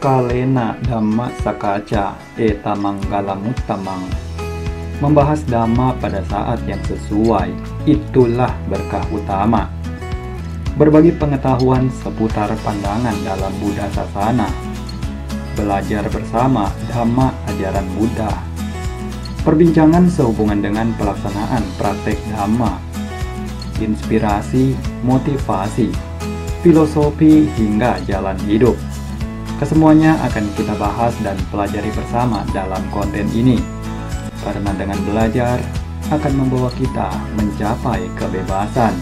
Kalena Dhamma Sakaca Eta Manggalamuttamang. Membahas Dhamma pada saat yang sesuai, itulah berkah utama. Berbagi pengetahuan seputar pandangan dalam Buddha Sasana. Belajar bersama Dhamma ajaran Buddha. Perbincangan sehubungan dengan pelaksanaan praktek Dhamma. Inspirasi, motivasi, filosofi hingga jalan hidup. Kesemuanya akan kita bahas dan pelajari bersama dalam konten ini. Karena dengan belajar akan membawa kita mencapai kebebasan.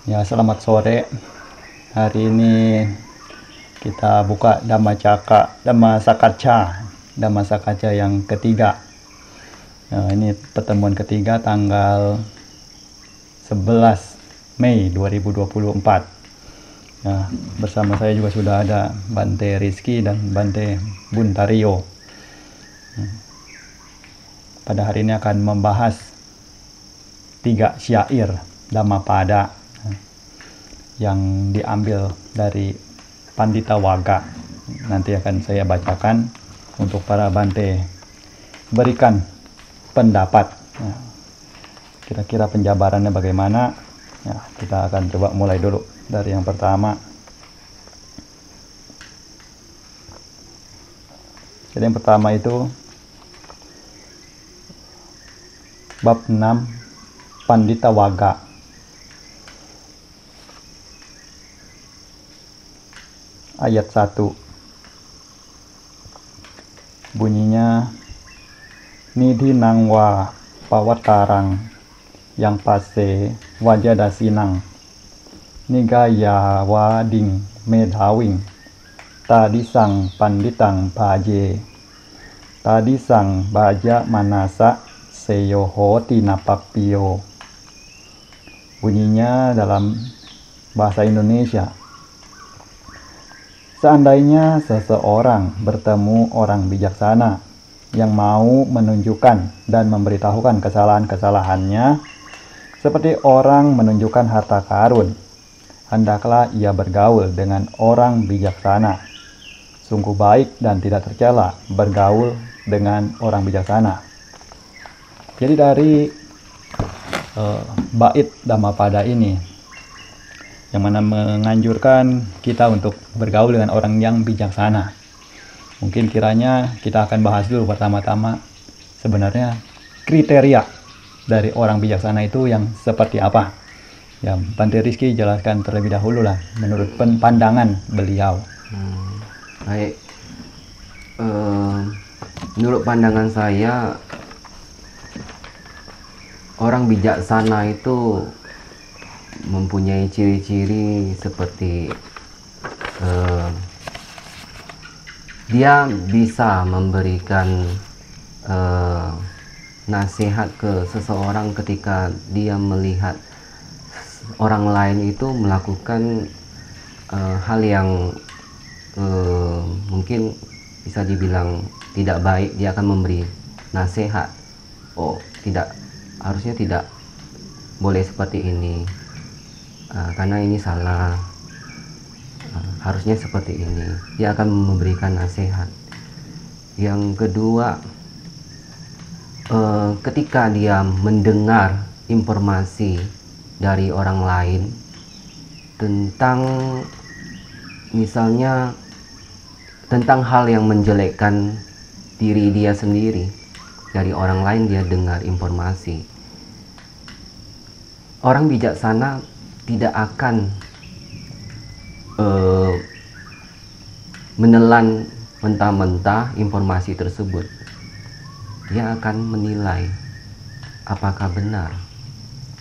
Ya, selamat sore. Hari ini kita buka Dhamma Sakaca yang ketiga. Nah, ini pertemuan ketiga tanggal 11 Mei 2024. Nah, bersama saya juga sudah ada Bante Rizky dan Bante Buntario. Pada hari ini akan membahas 3 syair Dhammapada yang diambil dari Pandita Wagga. Nanti akan saya bacakan untuk para Bante berikan pendapat. Kira-kira penjabarannya bagaimana? Ya, kita akan coba mulai dulu dari yang pertama. Jadi yang pertama itu bab 6 Pandita Wagga. Ayat 1 bunyinya, Nidhi nangwa pawatarang yang pase wajadasinang nigaya wading medhawing tadisang panditang bhaje tadisang baja manasa seyohoti napakpiyo. Bunyinya dalam bahasa Indonesia, seandainya seseorang bertemu orang bijaksana yang mau menunjukkan dan memberitahukan kesalahan-kesalahannya seperti orang menunjukkan harta karun, hendaklah ia bergaul dengan orang bijaksana. Sungguh baik dan tidak tercela bergaul dengan orang bijaksana. Jadi dari bait Dhammapada ini, yang mana menganjurkan kita untuk bergaul dengan orang yang bijaksana. Mungkin kiranya kita akan bahas dulu pertama-tama sebenarnya kriteria dari orang bijaksana itu yang seperti apa. Ya, Bante Rizky jelaskan terlebih dahulu lah menurut pandangan beliau. Baik, menurut pandangan saya, orang bijaksana itu mempunyai ciri-ciri seperti dia bisa memberikan nasihat ke seseorang ketika dia melihat orang lain itu melakukan hal yang mungkin bisa dibilang tidak baik. Dia akan memberi nasihat, oh tidak, harusnya tidak boleh seperti ini, karena ini salah, harusnya seperti ini. Dia akan memberikan nasihat. Yang kedua, ketika dia mendengar informasi dari orang lain tentang, misalnya tentang hal yang menjelekkan diri dia sendiri, dari orang lain dia dengar informasi, orang bijaksana tidak akan menelan mentah-mentah informasi tersebut. Dia akan menilai apakah benar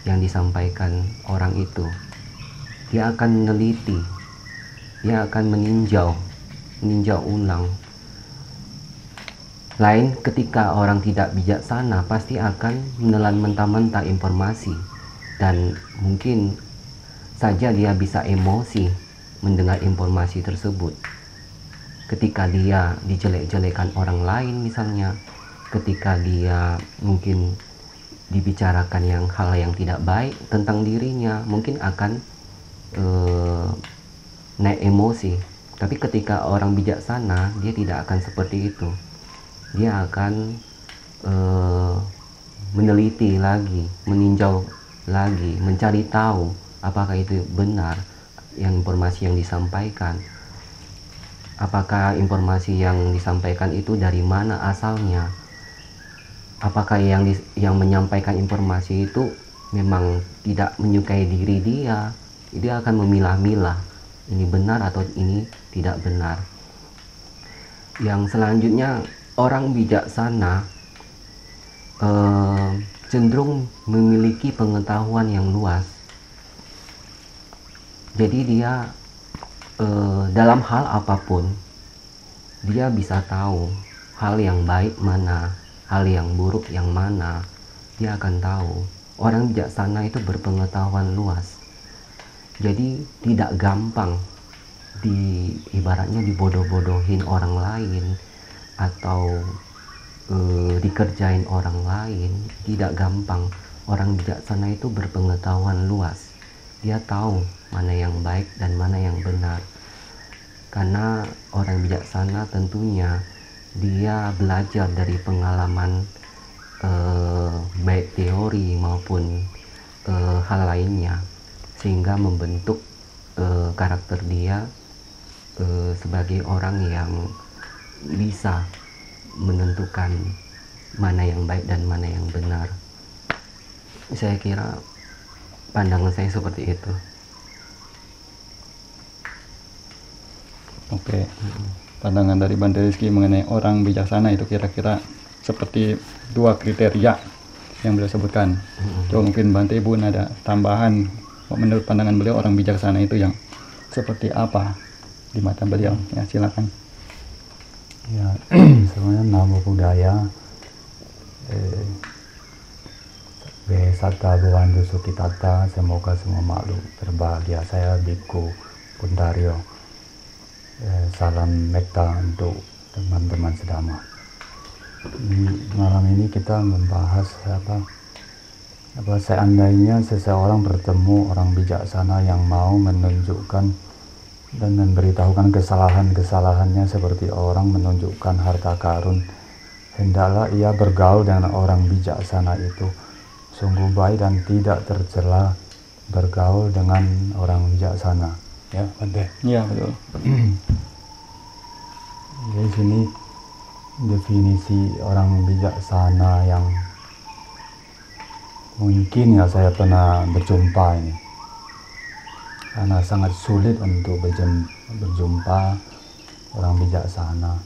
yang disampaikan orang itu. Dia akan meneliti, dia akan meninjau ulang. Lain ketika orang tidak bijaksana pasti akan menelan mentah-mentah informasi, dan mungkin saja dia bisa emosi mendengar informasi tersebut. ketika dia dijelek-jelekan orang lain misalnya, ketika dia mungkin dibicarakan hal yang tidak baik tentang dirinya, mungkin akan naik emosi. Tapi ketika orang bijaksana, dia tidak akan seperti itu. Dia akan meneliti lagi, meninjau lagi, mencari tahu apakah itu benar informasi yang disampaikan, apakah informasi yang disampaikan itu dari mana asalnya, apakah yang menyampaikan informasi itu memang tidak menyukai diri dia akan memilah-milah ini benar atau ini tidak benar. Yang selanjutnya, orang bijaksana cenderung memiliki pengetahuan yang luas. Jadi dia dalam hal apapun dia bisa tahu hal yang baik mana, hal yang buruk yang mana, dia akan tahu. Orang bijaksana itu berpengetahuan luas. Jadi tidak gampang ibaratnya dibodoh-bodohin orang lain atau dikerjain orang lain, tidak gampang. Orang bijaksana itu berpengetahuan luas. Dia tahu mana yang baik dan mana yang benar. Karena orang bijaksana tentunya dia belajar dari pengalaman baik teori maupun hal lainnya, sehingga membentuk karakter dia sebagai orang yang bisa menentukan mana yang baik dan mana yang benar. Saya kira pandangan saya seperti itu. Oke. Pandangan dari Bante Rizky mengenai orang bijaksana itu kira-kira seperti 2 kriteria yang beliau sebutkan. Coba mungkin Bante Ibu ada tambahan, menurut pandangan beliau orang bijaksana itu yang seperti apa di mata beliau? Ya, silakan. Ya, sebenarnya Namo Buddhaya, Besata Bhavantu Sukhitata, semoga semua makhluk berbahagia. Saya Biku Pundario. Salam metta untuk teman-teman sedama. Malam ini kita membahas seandainya seseorang bertemu orang bijaksana yang mau menunjukkan dan memberitahukan kesalahan-kesalahannya seperti orang menunjukkan harta karun, hendaklah ia bergaul dengan orang bijaksana itu. Sungguh baik dan tidak tercela bergaul dengan orang bijaksana. Ya, Bante. Iya, betul. Jadi sini definisi orang bijaksana yang mungkin saya pernah berjumpa ini, karena sangat sulit untuk berjumpa orang bijaksana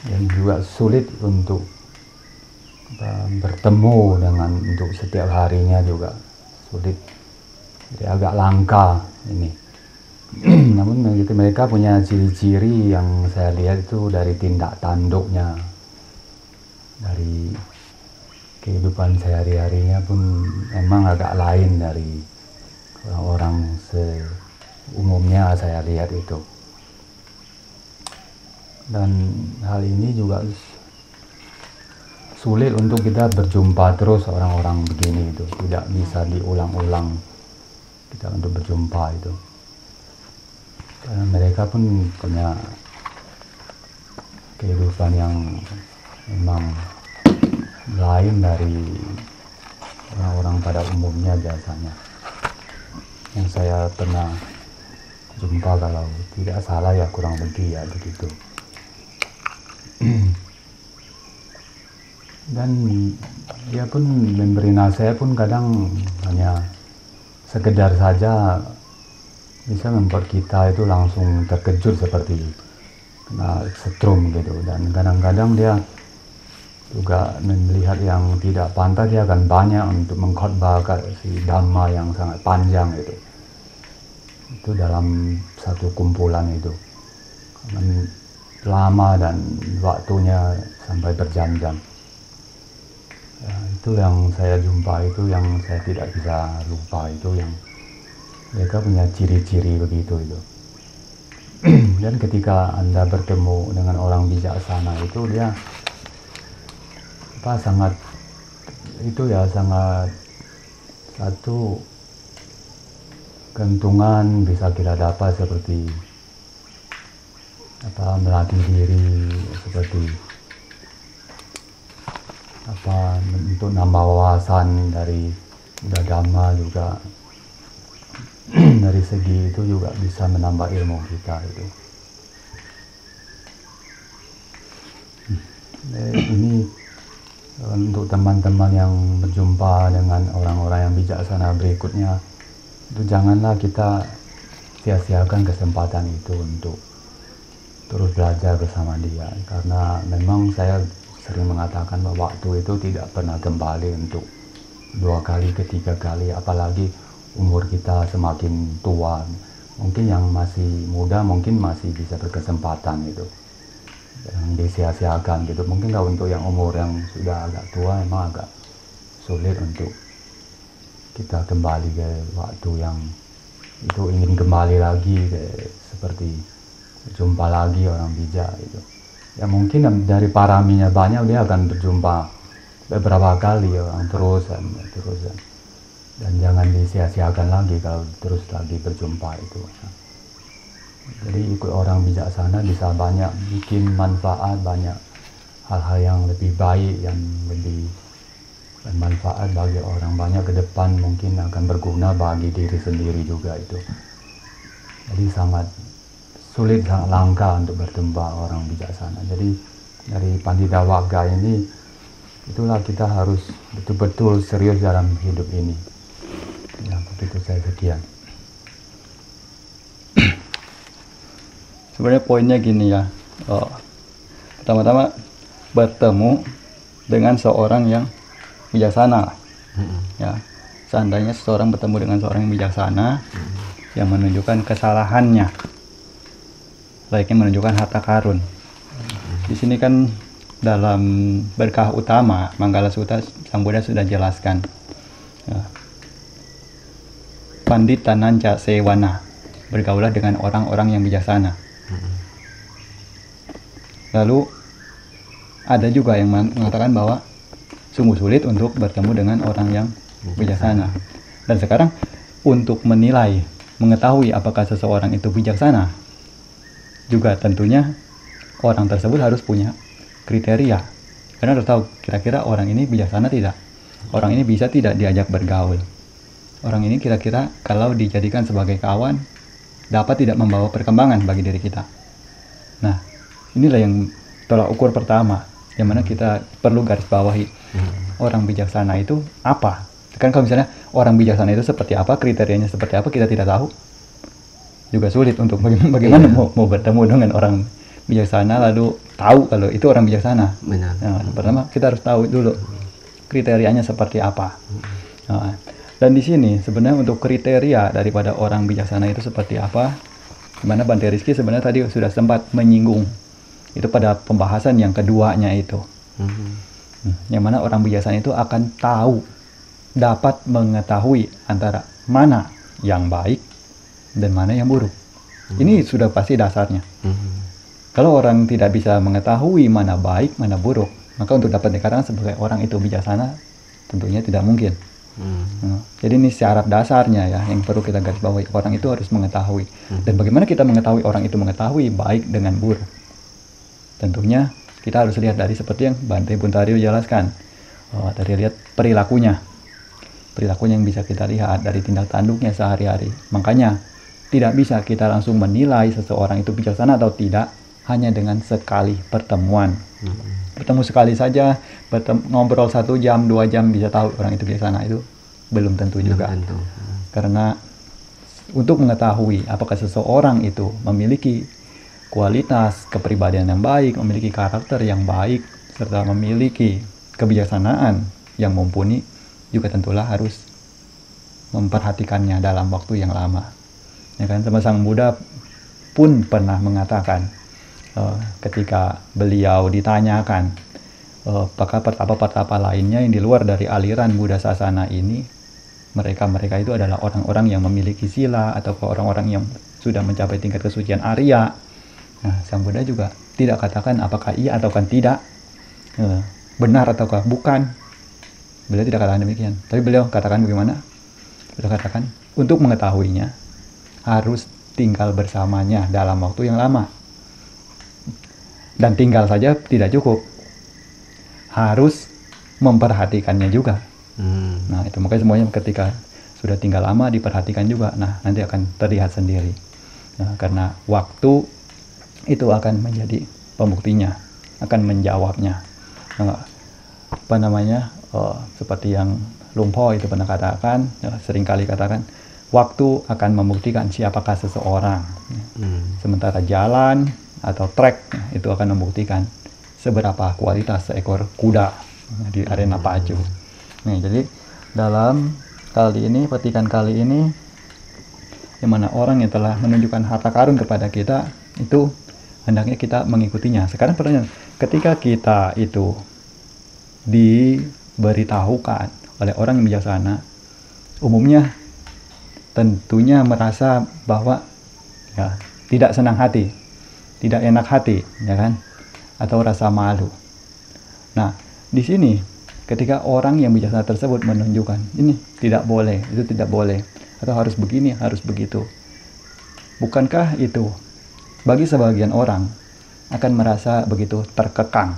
dan juga sulit untuk bertemu dengan untuk setiap harinya juga sulit, jadi agak langka ini. Namun begitu mereka punya ciri-ciri yang saya lihat itu dari tindak tanduknya, dari kehidupan sehari-harinya pun memang agak lain dari orang-orang seumumnya saya lihat itu. Dan hal ini juga sulit untuk kita berjumpa terus orang-orang begini itu, tidak bisa diulang-ulang kita untuk berjumpa itu. Karena mereka pun punya kehidupan yang memang lain dari orang-orang pada umumnya biasanya. Yang saya pernah jumpa, kalau tidak salah ya kurang lebih ya begitu. Dan dia pun memberi nasihat pun kadang hanya sekedar saja bisa membuat kita itu langsung terkejut seperti kena setrum gitu. Dan kadang-kadang dia juga melihat yang tidak pantas, dia akan banyak untuk mengkhotbahkan si dhamma yang sangat panjang itu dalam satu kumpulan itu lama dan waktunya sampai berjam-jam. Ya, itu yang saya jumpa, itu yang saya tidak bisa lupa, itu yang mereka punya ciri-ciri begitu itu. Dan ketika Anda bertemu dengan orang bijaksana itu dia sangat satu keuntungan bisa kita dapat seperti melatih diri, seperti untuk nambah wawasan dari agama juga. Dari segi itu juga bisa menambah ilmu kita itu. Ini untuk teman-teman yang berjumpa dengan orang-orang yang bijaksana berikutnya, itu janganlah kita sia-siakan kesempatan itu untuk terus belajar bersama dia, karena memang saya sering mengatakan bahwa waktu itu tidak pernah kembali untuk 2 kali, ketiga kali, apalagi umur kita semakin tua. Mungkin yang masih muda mungkin masih bisa berkesempatan itu, yang disia-siakan gitu. Mungkin kalau untuk yang umur yang sudah agak tua memang agak sulit untuk kita kembali ke waktu yang itu, ingin kembali lagi seperti jumpa lagi orang bijak itu. Ya mungkin dari paraminya banyak, dia akan berjumpa beberapa kali orang terus. Dan jangan disia-siakan lagi kalau terus lagi berjumpa itu. Jadi ikut orang bijaksana bisa banyak bikin manfaat, banyak hal-hal yang lebih baik, yang lebih bermanfaat bagi orang banyak ke depan, mungkin akan berguna bagi diri sendiri juga itu. Jadi sangat sulit, sangat langka untuk bertemu orang bijaksana. Jadi dari Pandita Wagga ini, itulah kita harus betul-betul serius dalam hidup ini. Ya, begitu saya sekian. Sebenarnya poinnya gini ya, pertama-tama bertemu dengan seorang yang bijaksana. Ya, seandainya seseorang bertemu dengan seorang yang bijaksana, yang menunjukkan kesalahannya, layaknya menunjukkan harta karun. Di sini kan dalam berkah utama Manggala Sutta, Sang Buddha sudah jelaskan. Ya. Pandita nanca sewana, bergaulah dengan orang-orang yang bijaksana. Lalu ada juga yang mengatakan bahwa sungguh sulit untuk bertemu dengan orang yang bijaksana. Dan sekarang untuk menilai, mengetahui apakah seseorang itu bijaksana, juga tentunya orang tersebut harus punya kriteria. Karena harus tahu kira-kira orang ini bijaksana tidak, orang ini bisa tidak diajak bergaul, orang ini kira-kira kalau dijadikan sebagai kawan dapat tidak membawa perkembangan bagi diri kita. Nah, inilah yang tolak ukur pertama, yang mana kita perlu garis bawahi. Orang bijaksana itu apa? Kan kalau misalnya orang bijaksana itu seperti apa, kriterianya seperti apa, kita tidak tahu, juga sulit untuk bagaimana mau bertemu dengan orang bijaksana lalu tahu kalau itu orang bijaksana. Benar. Nah, pertama kita harus tahu dulu kriterianya seperti apa. Nah, dan di sini sebenarnya untuk kriteria daripada orang bijaksana itu seperti apa, dimana Bante Rizky sebenarnya tadi sudah sempat menyinggung itu pada pembahasan yang keduanya itu. Yang mana orang bijaksana itu akan tahu, dapat mengetahui antara mana yang baik dan mana yang buruk. Ini sudah pasti dasarnya. Kalau orang tidak bisa mengetahui mana baik, mana buruk, maka untuk dapat dikatakan sebagai orang itu bijaksana tentunya tidak mungkin. Jadi ini syarat dasarnya ya yang perlu kita garis bawahi. Orang itu harus mengetahui. Dan bagaimana kita mengetahui orang itu mengetahui baik dengan buruk? Tentunya kita harus lihat dari seperti yang Bante Buntario jelaskan. Dari lihat perilakunya. Perilakunya yang bisa kita lihat dari tindak tanduknya sehari-hari. Makanya tidak bisa kita langsung menilai seseorang itu bijaksana atau tidak hanya dengan sekali pertemuan. Bertemu sekali saja, ngobrol 1 jam, 2 jam bisa tahu orang itu bijaksana, itu belum tentu juga. Karena untuk mengetahui apakah seseorang itu memiliki kualitas kepribadian yang baik, memiliki karakter yang baik, serta memiliki kebijaksanaan yang mumpuni, juga tentulah harus memperhatikannya dalam waktu yang lama. Ya kan, sama Sang Buddha pun pernah mengatakan ketika beliau ditanyakan apakah pertapa-pertapa lainnya yang di luar dari aliran Buddha Sasana ini, mereka itu adalah orang-orang yang memiliki sila atau orang-orang yang sudah mencapai tingkat kesucian Arya. Nah, Sang Buddha juga tidak katakan apakah iya atau kan tidak, benar ataukah bukan. Beliau tidak katakan demikian. Tapi beliau katakan bagaimana? Beliau katakan untuk mengetahuinya harus tinggal bersamanya dalam waktu yang lama. Dan tinggal saja tidak cukup. Harus memperhatikannya juga. Nah, itu makanya semuanya ketika sudah tinggal lama diperhatikan juga. Nah, nanti akan terlihat sendiri. Nah, karena waktu itu akan menjadi pembuktinya, akan menjawabnya. Nah, seperti yang Lumpur itu pernah katakan, seringkali katakan, waktu akan membuktikan siapakah seseorang. Sementara jalan atau trek itu akan membuktikan seberapa kualitas seekor kuda di arena pacu. Nih, jadi dalam petikan kali ini, yang mana orang yang telah menunjukkan harta karun kepada kita, itu hendaknya kita mengikutinya. Sekarang pertanyaan, ketika kita itu diberitahukan oleh orang yang bijaksana, umumnya tentunya merasa bahwa ya, tidak senang hati, tidak enak hati, ya kan? Atau rasa malu. Nah, di sini ketika orang yang bijaksana tersebut menunjukkan ini tidak boleh, itu tidak boleh, atau harus begini, harus begitu, bukankah itu bagi sebagian orang akan merasa begitu terkekang?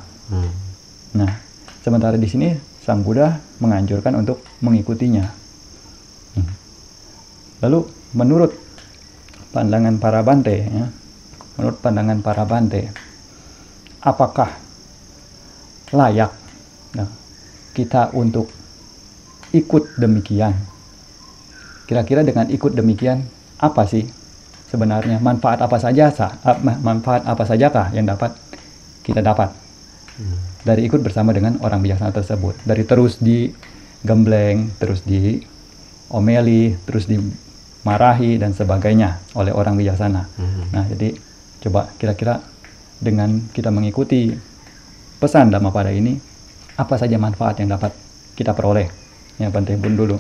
Nah, sementara di sini Sang Buddha menganjurkan untuk mengikutinya. Lalu menurut pandangan para Bante, ya, apakah layak kita untuk ikut demikian? Kira-kira dengan ikut demikian apa sih sebenarnya manfaat apa sajakah yang dapat kita dapat dari ikut bersama dengan orang bijaksana tersebut, dari terus digembleng, terus diomeli, terus dimarahi dan sebagainya oleh orang bijaksana. Nah, jadi coba kira-kira dengan kita mengikuti pesan Dhammapada ini, apa saja manfaat yang dapat kita peroleh? Ya, Bante Bun dulu.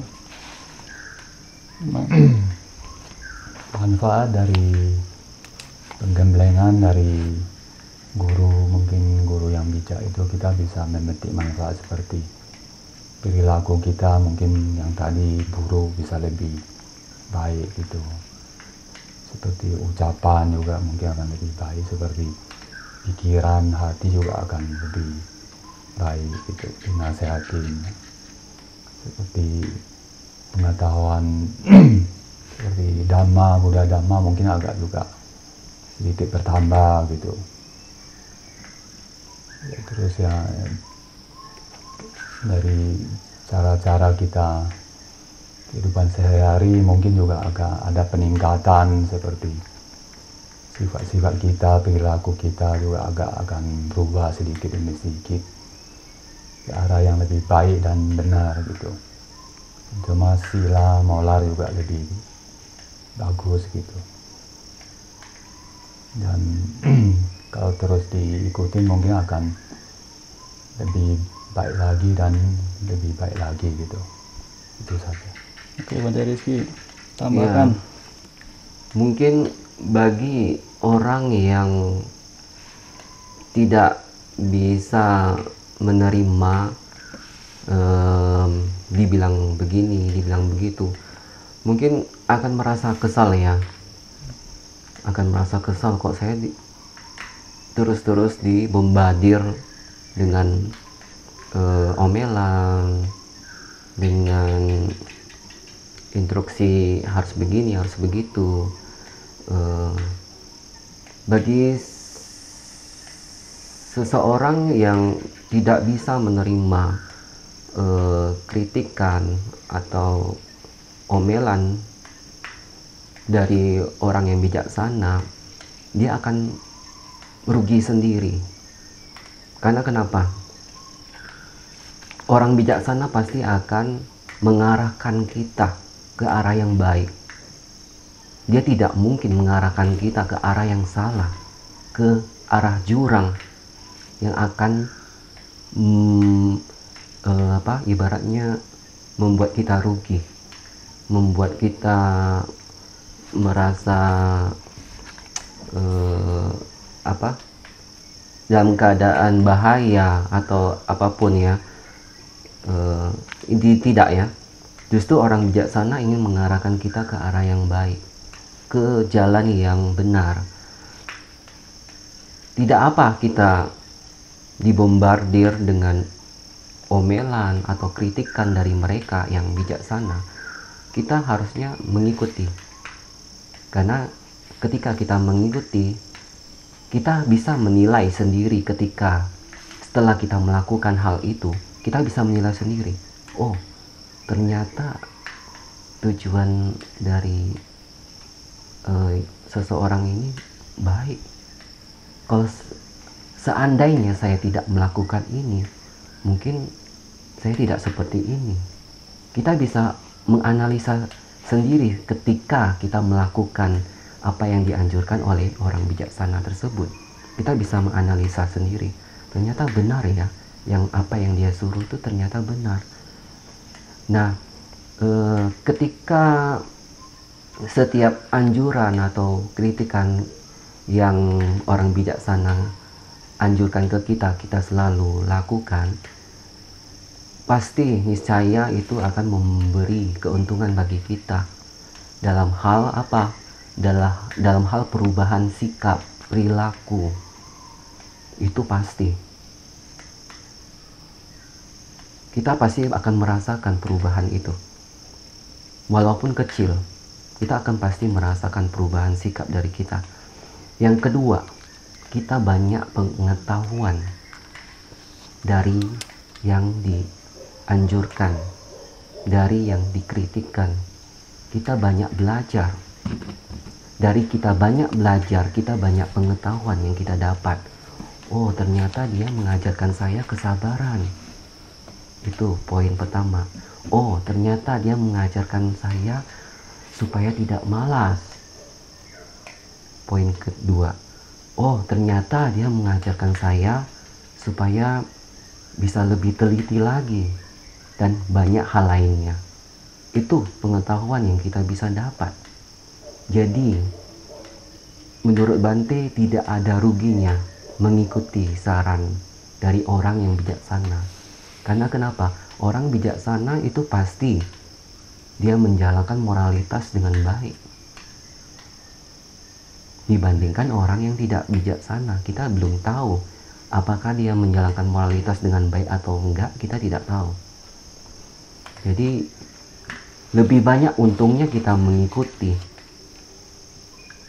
Manfaat dari penggemblengan dari mungkin guru yang bijak itu, kita bisa memetik manfaat seperti perilaku kita mungkin yang tadi buruk bisa lebih baik gitu, seperti ucapan juga mungkin akan lebih baik, seperti pikiran, hati juga akan lebih baik gitu, dinasehatin, seperti pengetahuan seperti Buddha Dhamma mungkin agak juga sedikit bertambah gitu. Ya, terus ya dari cara-cara kita kehidupan sehari-hari mungkin juga agak ada peningkatan, seperti sifat-sifat kita, perilaku kita juga agak akan berubah sedikit demi sedikit ke arah yang lebih baik dan benar gitu. Cuma sila molar juga lebih bagus gitu. Dan kalau terus diikuti mungkin akan lebih baik lagi dan lebih baik lagi gitu. Itu saja. Oke, Bante Rizky, tambahkan. Ya, mungkin bagi orang yang tidak bisa menerima dibilang begini, dibilang begitu, mungkin akan merasa kesal ya, akan merasa kesal kok saya terus-terus dibombardir dengan omelan, dengan instruksi harus begini, harus begitu. Bagi seseorang yang tidak bisa menerima kritikan atau omelan dari orang yang bijaksana, dia akan merugi sendiri. Karena kenapa? Orang bijaksana pasti akan mengarahkan kita ke arah yang baik. Dia tidak mungkin mengarahkan kita ke arah yang salah, ke arah jurang yang akan ibaratnya membuat kita rugi, membuat kita merasa dalam keadaan bahaya atau apapun ya, tidak ya. Justru orang bijaksana ingin mengarahkan kita ke arah yang baik, ke jalan yang benar. Tidak apa kita dibombardir dengan omelan atau kritikan dari mereka yang bijaksana. Kita harusnya mengikuti, karena ketika kita mengikuti, kita bisa menilai sendiri. Ketika setelah kita melakukan hal itu, kita bisa menilai sendiri, oh ternyata tujuan dari seseorang ini baik. Kalau seandainya saya tidak melakukan ini, mungkin saya tidak seperti ini. Kita bisa menganalisa sendiri ketika kita melakukan apa yang dianjurkan oleh orang bijaksana tersebut. Kita bisa menganalisa sendiri, ternyata benar ya, yang apa yang dia suruh itu ternyata benar. Nah, ketika setiap anjuran atau kritikan yang orang bijaksana anjurkan ke kita, kita selalu lakukan, pasti niscaya itu akan memberi keuntungan bagi kita dalam hal apa? Dalam hal perubahan sikap, perilaku. Itu pasti. Kita pasti akan merasakan perubahan itu. Walaupun kecil, kita akan pasti merasakan perubahan sikap dari kita. Yang kedua, kita banyak pengetahuan dari yang dianjurkan, dari yang dikritikkan. Kita banyak belajar. Dari kita banyak belajar, kita banyak pengetahuan yang kita dapat. Oh, ternyata dia mengajarkan saya kesabaran. Itu poin pertama. Oh, ternyata dia mengajarkan saya supaya tidak malas. Poin kedua. Oh, ternyata dia mengajarkan saya supaya bisa lebih teliti lagi. Dan banyak hal lainnya. Itu pengetahuan yang kita bisa dapat. Jadi, menurut Bante tidak ada ruginya mengikuti saran dari orang yang bijaksana. Karena kenapa? Orang bijaksana itu pasti dia menjalankan moralitas dengan baik. Dibandingkan orang yang tidak bijaksana, kita belum tahu apakah dia menjalankan moralitas dengan baik atau enggak, kita tidak tahu. Jadi lebih banyak untungnya kita mengikuti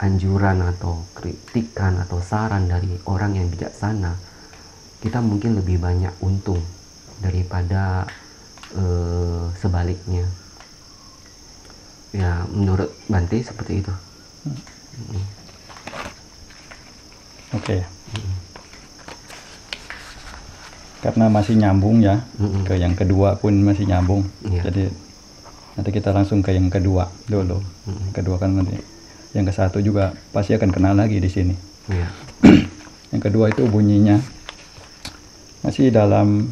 anjuran atau kritikan atau saran dari orang yang bijaksana. Kita mungkin lebih banyak untung daripada sebaliknya. Ya, menurut Bante seperti itu. Oke. Karena masih nyambung ya, ke yang kedua pun masih nyambung. Jadi nanti kita langsung ke yang kedua dulu. Kedua kan nanti. Yang ke satu juga pasti akan kenal lagi di sini. Yang kedua itu bunyinya masih dalam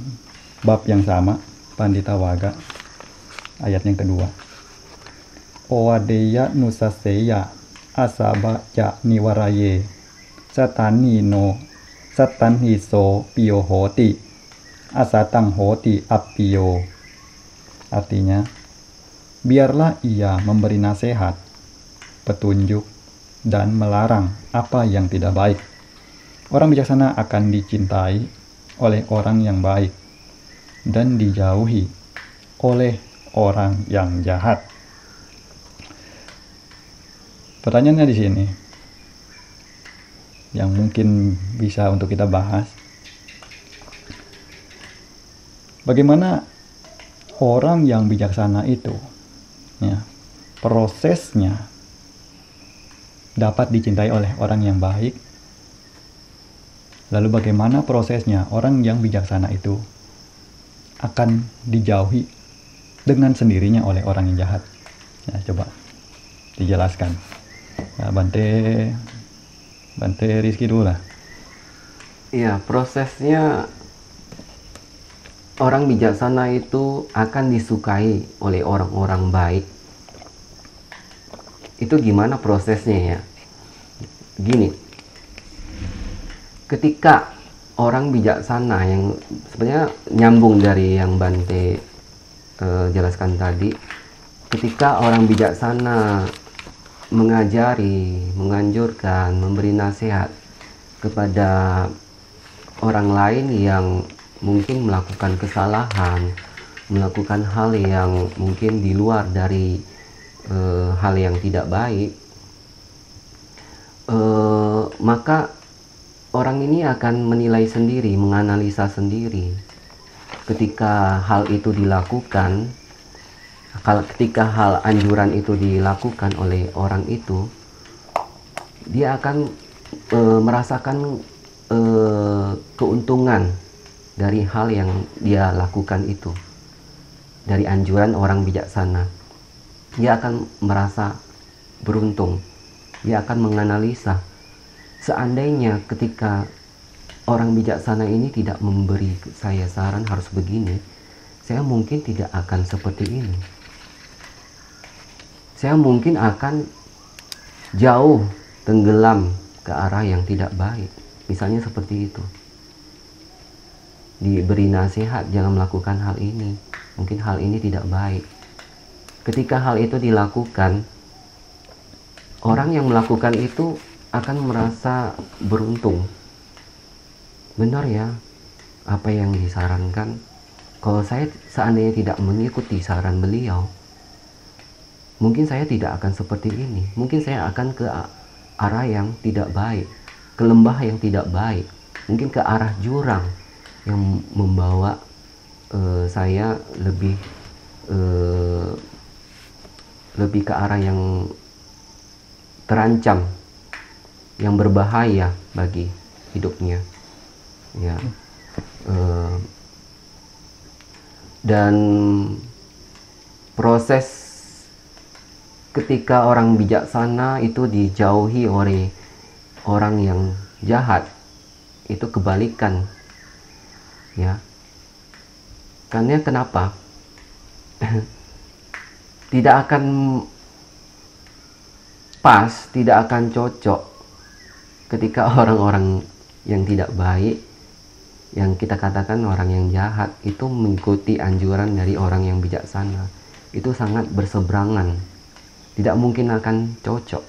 bab yang sama, Pandita Waga, ayat yang kedua. Owadeya nusaseya asaba ja niwaraye satani no satanhi so piyo hoti asatang hoti apiyo. Artinya, biarlah ia memberi nasihat, petunjuk, dan melarang apa yang tidak baik. Orang bijaksana akan dicintai oleh orang yang baik dan dijauhi oleh orang yang jahat. Pertanyaannya di sini yang mungkin bisa untuk kita bahas, bagaimana orang yang bijaksana itu ya, prosesnya dapat dicintai oleh orang yang baik. Lalu bagaimana prosesnya orang yang bijaksana itu akan dijauhi dengan sendirinya oleh orang yang jahat. Ya, coba dijelaskan. Ya, Bante Rizky dulu lah. Iya, prosesnya orang bijaksana itu akan disukai oleh orang-orang baik. Itu gimana prosesnya ya? Gini, ketika orang bijaksana, yang sebenarnya nyambung dari yang Bante jelaskan tadi, ketika orang bijaksana mengajari, menganjurkan, memberi nasihat kepada orang lain yang mungkin melakukan kesalahan, melakukan hal yang mungkin di luar dari hal yang tidak baik, maka orang ini akan menilai sendiri, menganalisa sendiri. Ketika hal itu dilakukan, ketika hal anjuran itu dilakukan oleh orang itu, dia akan merasakan keuntungan dari hal yang dia lakukan itu, dari anjuran orang bijaksana. Dia akan merasa beruntung, dia akan menganalisa, seandainya ketika orang bijaksana ini tidak memberi saya saran harus begini, saya mungkin tidak akan seperti ini. Saya mungkin akan jauh tenggelam ke arah yang tidak baik. Misalnya seperti itu. Diberi nasihat, jangan melakukan hal ini. Mungkin hal ini tidak baik. Ketika hal itu dilakukan, orang yang melakukan itu akan merasa beruntung. Benar ya, apa yang disarankan. Kalau saya seandainya tidak mengikuti saran beliau, mungkin saya tidak akan seperti ini. Mungkin saya akan ke arah yang tidak baik, ke lembah yang tidak baik, mungkin ke arah jurang yang membawa saya lebih ke arah yang terancam, yang berbahaya bagi hidupnya, ya. Dan proses ketika orang bijaksana itu dijauhi oleh orang yang jahat, itu kebalikan, ya. Karena kenapa? Tidak akan pas, tidak akan cocok ketika orang-orang yang tidak baik, yang kita katakan orang yang jahat, itu mengikuti anjuran dari orang yang bijaksana. Itu sangat berseberangan, tidak mungkin akan cocok.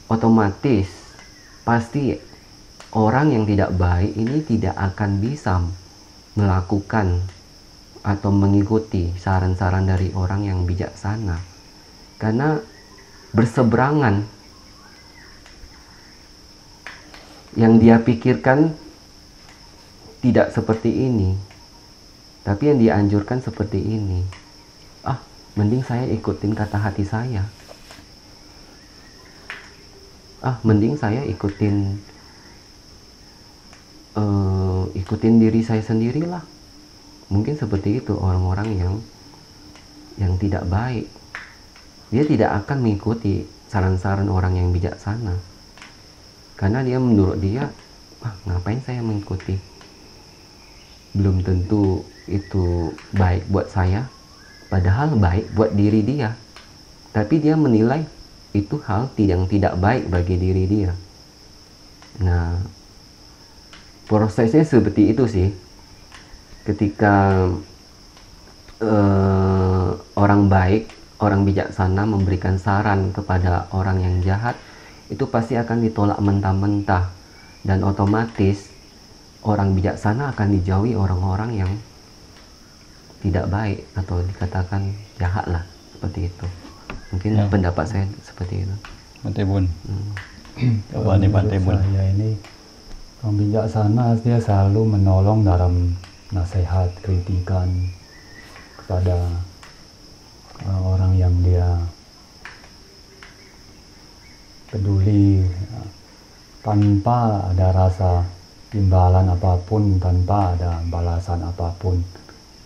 Otomatis pasti orang yang tidak baik ini tidak akan bisa melakukan atau mengikuti saran-saran dari orang yang bijaksana, karena berseberangan. Yang dia pikirkan tidak seperti ini, tapi yang dianjurkan seperti ini. Mending saya ikutin kata hati saya. Mending saya ikutin diri saya sendirilah. Mungkin seperti itu orang-orang yang tidak baik. Dia tidak akan mengikuti saran-saran orang yang bijaksana, karena dia menurut dia, ngapain saya mengikuti? Belum tentu itu baik buat saya, padahal baik buat diri dia. Tapi dia menilai itu hal yang tidak baik bagi diri dia. Nah, prosesnya seperti itu sih. Ketika orang baik, orang bijaksana memberikan saran kepada orang yang jahat, itu pasti akan ditolak mentah-mentah, dan otomatis orang bijaksana akan dijauhi orang-orang yang tidak baik atau dikatakan jahat lah, seperti itu. Mungkin pendapat saya seperti itu. Bante Bun. Coba nih Bante Bun. Saya ini orang bijaksana, dia selalu menolong dalam nasihat, kritikan kepada orang yang dia peduli, tanpa ada rasa imbalan apapun, tanpa ada balasan apapun.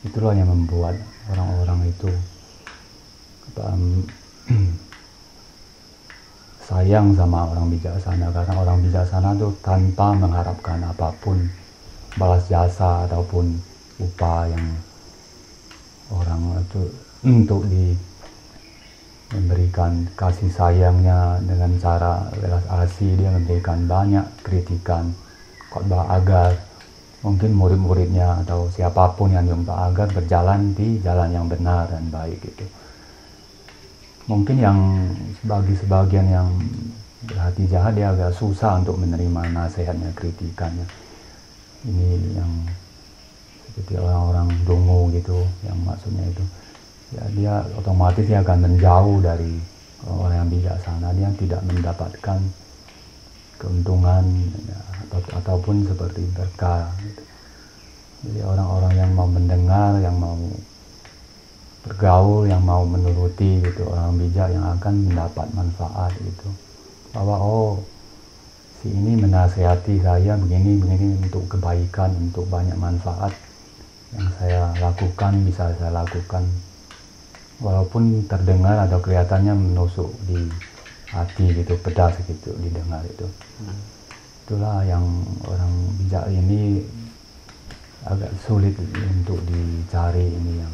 Itulah yang membuat orang-orang itu sayang sama orang bijaksana, karena orang bijaksana itu tanpa mengharapkan apapun balas jasa ataupun upah yang orang itu untuk memberikan kasih sayangnya dengan cara belas asih. Dia memberikan banyak kritikan khotbah agar mungkin murid-muridnya atau siapapun yang diumpah agar berjalan di jalan yang benar dan baik gitu. Mungkin yang bagi sebagian yang berhati jahat dia agak susah untuk menerima nasihatnya, kritikannya. Ini yang seperti orang-orang dongo gitu, yang maksudnya itu ya dia otomatis dia akan menjauh dari orang yang bijaksana, dia tidak mendapatkan keuntungan ya, ataupun seperti berkah gitu. Jadi orang-orang yang mau mendengar, yang mau bergaul, yang mau menuruti gitu, orang bijak yang akan mendapat manfaat gitu, bahwa oh si ini menasehati saya begini untuk kebaikan, untuk banyak manfaat yang saya lakukan, bisa saya lakukan walaupun terdengar atau kelihatannya menusuk di hati gitu, pedas gitu didengar itu. Itulah yang orang bijak ini agak sulit untuk dicari ini, yang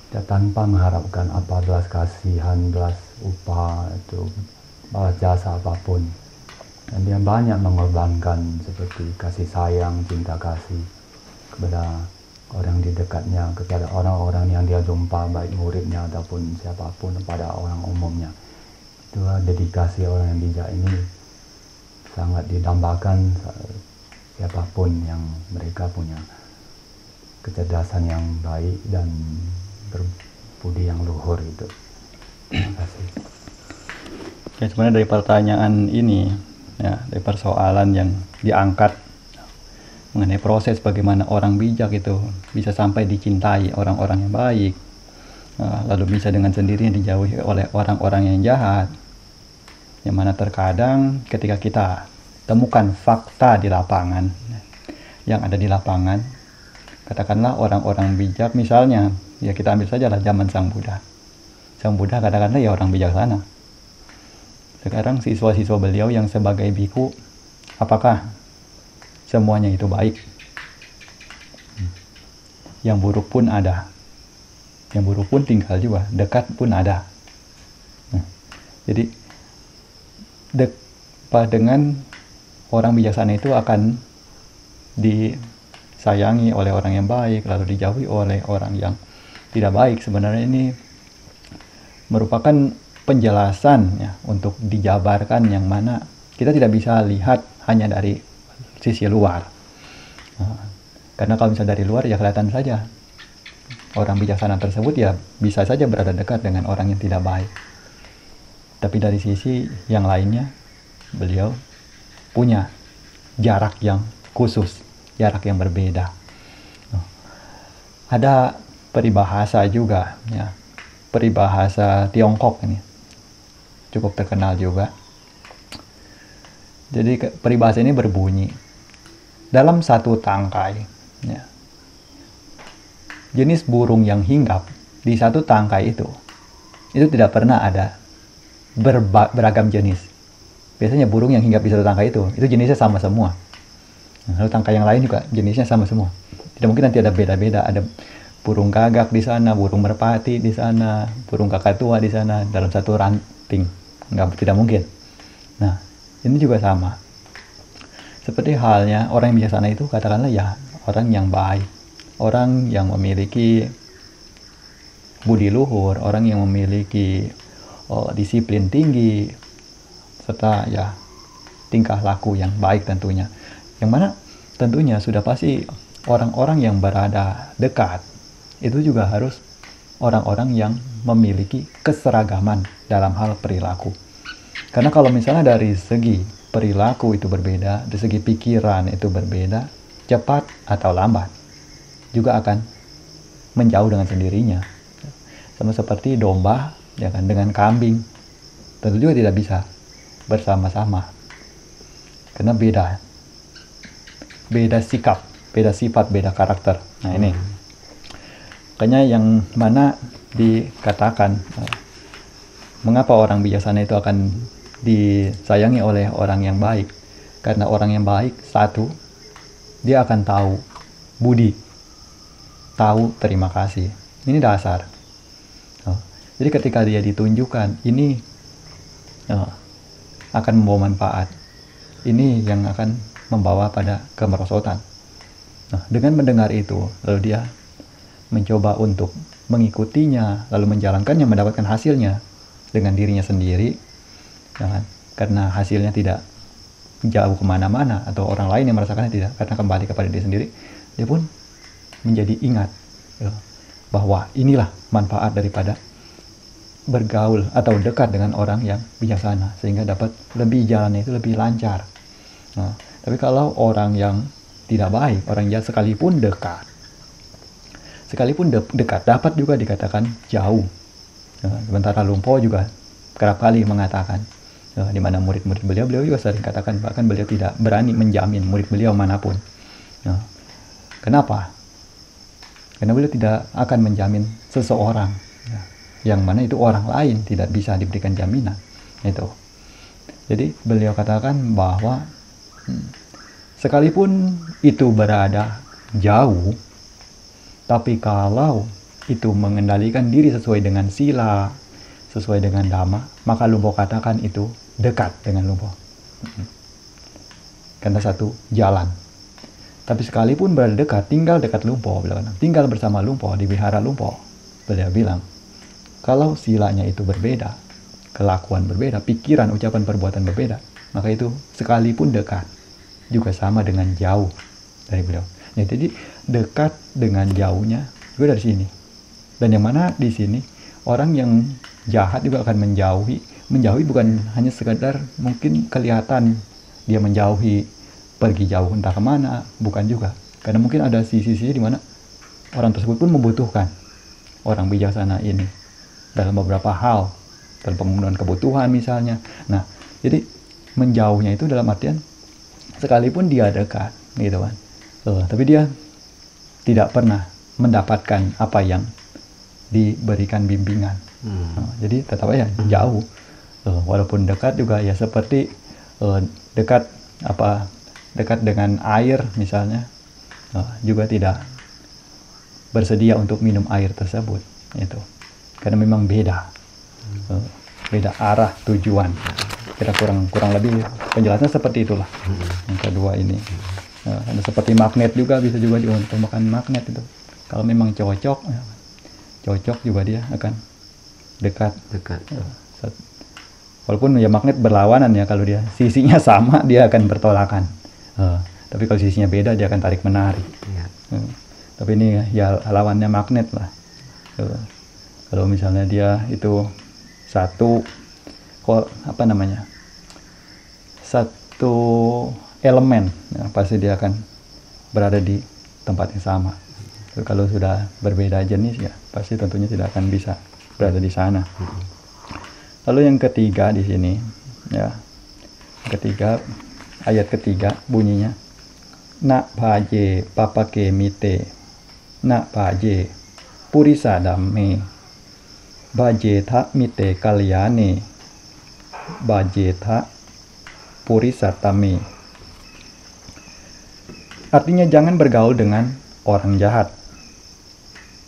dia tanpa mengharapkan apa belas kasihan, belas upah itu, balas jasa apapun, dan dia banyak mengorbankan seperti kasih sayang, cinta kasih kepada orang di dekatnya, kepada orang-orang yang dia jumpa, baik muridnya ataupun siapapun, pada orang umumnya. Itulah dedikasi orang yang bijak ini sangat didambakan siapapun yang mereka punya kecerdasan yang baik dan berbudi yang luhur itu. Terima kasih. Ya, sebenarnya dari pertanyaan ini, ya, dari persoalan yang diangkat mengenai proses bagaimana orang bijak itu bisa sampai dicintai orang-orang yang baik, lalu bisa dengan sendirinya dijauhi oleh orang-orang yang jahat, yang mana terkadang ketika kita temukan fakta di lapangan, yang ada di lapangan, katakanlah orang-orang bijak misalnya, ya kita ambil saja lah zaman Sang Buddha. Sang Buddha katakanlah ya orang bijaksana. Sekarang siswa-siswa beliau yang sebagai biku, apakah semuanya itu baik? Yang buruk pun ada, yang buruk pun tinggal juga, dekat pun ada. Jadi dengan orang bijaksana itu akan disayangi oleh orang yang baik, lalu dijauhi oleh orang yang tidak baik. Sebenarnya ini merupakan penjelasan ya, untuk dijabarkan, yang mana kita tidak bisa lihat hanya dari sisi luar. Karena kalau misalnya dari luar ya kelihatan saja orang bijaksana tersebut ya bisa saja berada dekat dengan orang yang tidak baik. Tapi dari sisi yang lainnya, beliau punya jarak yang khusus, jarak yang berbeda. Ada peribahasa juga, ya, peribahasa Tiongkok ini cukup terkenal juga. Jadi peribahasa ini berbunyi, dalam satu tangkai, ya, jenis burung yang hinggap di satu tangkai itu tidak pernah ada beragam jenis. Biasanya burung yang hinggap di satu tangkai itu jenisnya sama semua. Lalu tangkai yang lain juga jenisnya sama semua. Tidak mungkin nanti ada beda-beda, ada burung gagak di sana, burung merpati di sana, burung kakatua di sana dalam satu ranting. Tidak mungkin. Nah, ini juga sama. Seperti halnya orang yang bijaksana itu, katakanlah ya orang yang baik, orang yang memiliki budi luhur, orang yang memiliki disiplin tinggi, serta ya tingkah laku yang baik tentunya. Yang mana tentunya sudah pasti orang-orang yang berada dekat itu juga harus orang-orang yang memiliki keseragaman dalam hal perilaku. Karena kalau misalnya dari segi perilaku itu berbeda, dari segi pikiran itu berbeda, cepat atau lambat juga akan menjauh dengan sendirinya. Sama seperti domba ya kan, dengan kambing tentu juga tidak bisa bersama-sama karena beda sikap, beda sifat, beda karakter. Nah ini makanya yang mana dikatakan mengapa orang bijaksana itu akan disayangi oleh orang yang baik, karena orang yang baik, satu, dia akan tahu budi, tahu terima kasih. Ini dasar. Jadi ketika dia ditunjukkan ini akan membawa manfaat, ini yang akan membawa pada kemerosotan. Nah, dengan mendengar itu, lalu dia mencoba untuk mengikutinya, lalu menjalankannya, mendapatkan hasilnya dengan dirinya sendiri, ya kan? Karena hasilnya tidak jauh kemana-mana atau orang lain yang merasakannya tidak, karena kembali kepada diri sendiri, dia pun menjadi ingat ya, bahwa inilah manfaat daripada bergaul atau dekat dengan orang yang bijaksana, sehingga dapat lebih jalannya itu lebih lancar. Nah, tapi kalau orang yang tidak baik, orang jahat sekalipun dekat, dapat juga dikatakan jauh. Sementara Lumpo juga kerap kali mengatakan, di mana murid-murid beliau juga sering katakan, bahkan beliau tidak berani menjamin murid beliau manapun. Kenapa? Karena beliau tidak akan menjamin seseorang, yang mana itu orang lain tidak bisa diberikan jaminan. Itu. Jadi beliau katakan bahwa sekalipun itu berada jauh, tapi kalau itu mengendalikan diri sesuai dengan sila, sesuai dengan dhamma, maka Lumpo katakan itu dekat dengan Lumpo. Karena satu jalan. Tapi sekalipun berada dekat, tinggal dekat Lumpo, tinggal bersama Lumpo, di wihara Lumpo, beliau bilang, kalau silanya itu berbeda, kelakuan berbeda, pikiran, ucapan, perbuatan berbeda, maka itu sekalipun dekat, juga sama dengan jauh dari beliau. Ya, jadi dekat dengan jauhnya juga dari sini. Dan yang mana di sini orang yang jahat juga akan menjauhi. Menjauhi bukan hanya sekadar mungkin kelihatan dia menjauhi, pergi jauh entah kemana, bukan juga. Karena mungkin ada sisi-sisi di mana orang tersebut pun membutuhkan orang bijaksana ini dalam beberapa hal, dalam pemenuhan kebutuhan misalnya. Nah, jadi menjauhnya itu dalam artian sekalipun dia dekat, gitu kan. Tapi dia tidak pernah mendapatkan apa yang diberikan bimbingan. Jadi tetap aja jauh. Walaupun dekat juga ya seperti dekat dengan air misalnya, juga tidak bersedia untuk minum air tersebut. Itu karena memang beda arah tujuan. Kira kurang lebih penjelasannya seperti itulah. Yang kedua ini, ada seperti magnet juga, bisa juga diumpamakan magnet itu. Kalau memang cocok juga dia akan dekat. Walaupun ya magnet berlawanan ya, kalau dia sisinya sama dia akan bertolakan. Tapi kalau sisinya beda dia akan tarik menarik. Tapi ini ya lawannya magnet lah. Kalau misalnya dia itu satu elemen, ya, pasti dia akan berada di tempat yang sama. Kalau sudah berbeda jenis ya pasti tentunya tidak akan bisa berada di sana. Lalu yang ketiga di sini, ya, ayat ketiga bunyinya, nak bhaje papake mite, nak bhaje purisa dhamme, bhaje tha mite kalyane, bhaje tha purisa tame. Artinya jangan bergaul dengan orang jahat,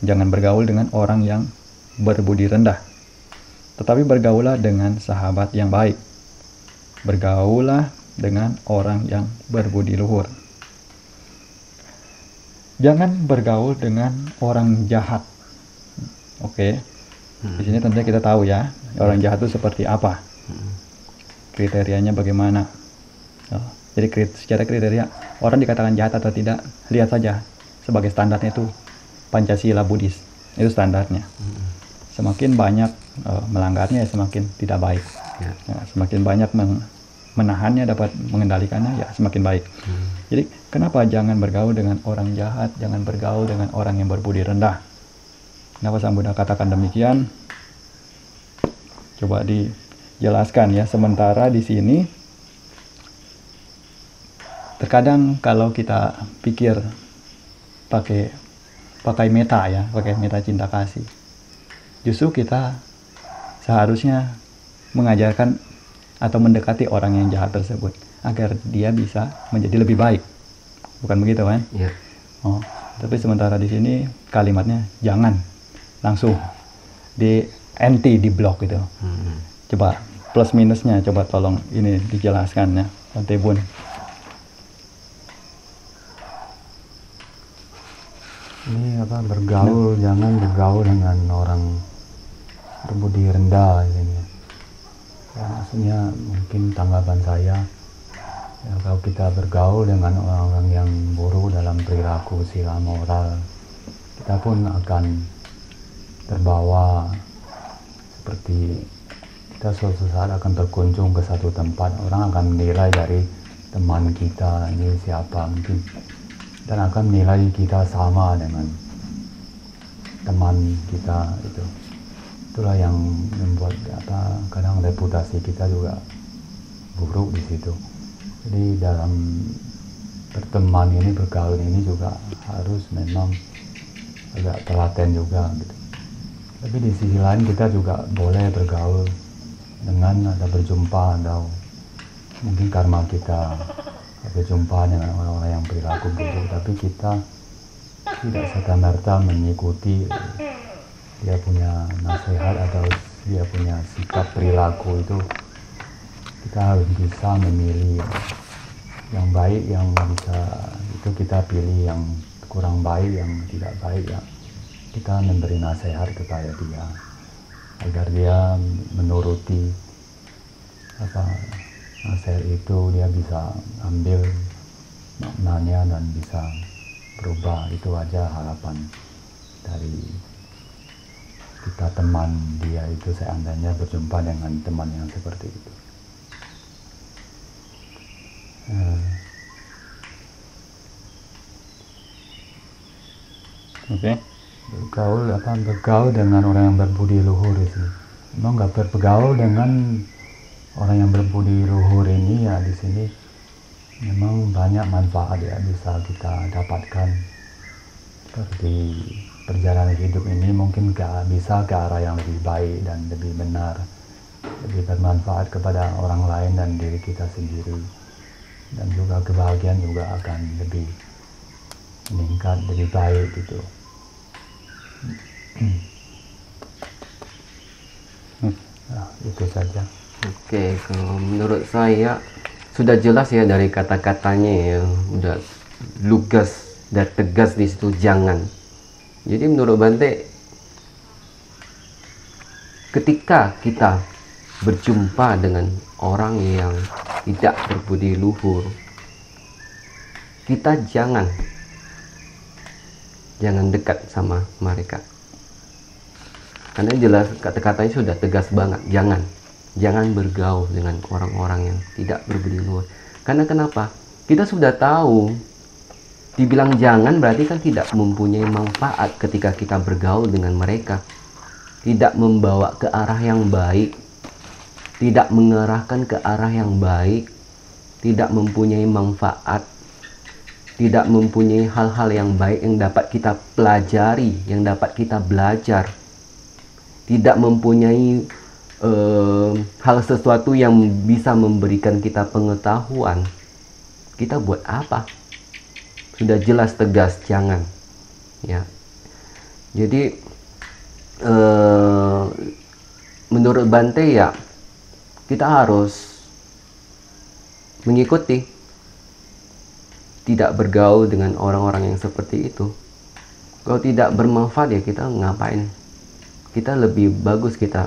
jangan bergaul dengan orang yang berbudi rendah, tetapi bergaulah dengan sahabat yang baik, bergaulah dengan orang yang berbudi luhur. Jangan bergaul dengan orang jahat. Oke. Di sini tentunya kita tahu ya, orang jahat itu seperti apa, kriterianya bagaimana. Jadi secara kriteria orang dikatakan jahat atau tidak, lihat saja sebagai standarnya itu Pancasila Buddhis, itu standarnya. Semakin banyak melanggarnya ya semakin tidak baik. Semakin banyak menahannya, dapat mengendalikannya ya semakin baik. Jadi kenapa jangan bergaul dengan orang jahat, jangan bergaul dengan orang yang berbudi rendah? Kenapa Sang Buddha katakan demikian? Coba dijelaskan ya. Sementara di sini terkadang kalau kita pikir pakai meta ya, pakai meta cinta kasih, justru kita seharusnya mengajarkan atau mendekati orang yang jahat tersebut agar dia bisa menjadi lebih baik, bukan begitu kan? Yeah. Tapi sementara di sini kalimatnya jangan, langsung di anti, di blok gitu. Coba plus minusnya coba tolong ini dijelaskan ya, Bante Bun. bergaul, jangan bergaul dengan orang berbudi rendah ini. Ya, maksudnya mungkin tanggapan saya, ya, kalau kita bergaul dengan orang-orang yang buruk dalam perilaku sila moral, kita pun akan terbawa seperti kita suatu saat akan berkunjung ke satu tempat, orang akan menilai dari teman kita ini siapa mungkin, dan akan menilai kita sama dengan teman kita itu. Itulah yang membuat kadang reputasi kita juga buruk di situ. Jadi dalam berteman ini, bergaul ini juga harus memang agak telaten juga gitu. Tapi di sisi lain kita juga boleh bergaul dengan ada berjumpa atau mungkin karma kita berjumpa dengan orang-orang yang perilaku buruk, tapi kita tidak serta-merta mengikuti dia punya nasihat atau dia punya sikap perilaku itu. Kita harus bisa memilih yang baik, yang bisa itu kita pilih, yang kurang baik, yang tidak baik ya kita memberi nasihat kepada dia agar dia menuruti nasihat itu, dia bisa ambil maknanya dan bisa berubah. Itu aja harapan dari kita teman dia itu seandainya berjumpa dengan teman yang seperti itu. Oke. Bergaul dengan orang yang berbudi luhur itu. Memang nggak bergaul dengan orang yang berbudi luhur ini ya, di sini memang banyak manfaat ya bisa kita dapatkan. Seperti perjalanan hidup ini mungkin bisa ke arah yang lebih baik dan lebih benar, lebih bermanfaat kepada orang lain dan diri kita sendiri, dan juga kebahagiaan juga akan lebih meningkat, lebih baik gitu. Nah, itu saja. Oke, kalau menurut saya sudah jelas ya dari kata-katanya ya, udah lugas dan tegas di situ, jangan. Jadi menurut Bante, ketika kita berjumpa dengan orang yang tidak berbudi luhur, kita jangan dekat sama mereka. Karena jelas kata-katanya sudah tegas banget, jangan bergaul dengan orang-orang yang tidak berbudi luhur. Karena kenapa? Kita sudah tahu, dibilang jangan berarti kan tidak mempunyai manfaat ketika kita bergaul dengan mereka, tidak membawa ke arah yang baik, tidak mengarahkan ke arah yang baik, tidak mempunyai manfaat, tidak mempunyai hal-hal yang baik yang dapat kita pelajari, yang dapat kita belajar, tidak mempunyai hal sesuatu yang bisa memberikan kita pengetahuan. Kita buat apa? Sudah jelas tegas, jangan ya. Jadi menurut Bante ya, kita harus mengikuti, tidak bergaul dengan orang-orang yang seperti itu. Kalau tidak bermanfaat ya kita ngapain? Kita lebih bagus kita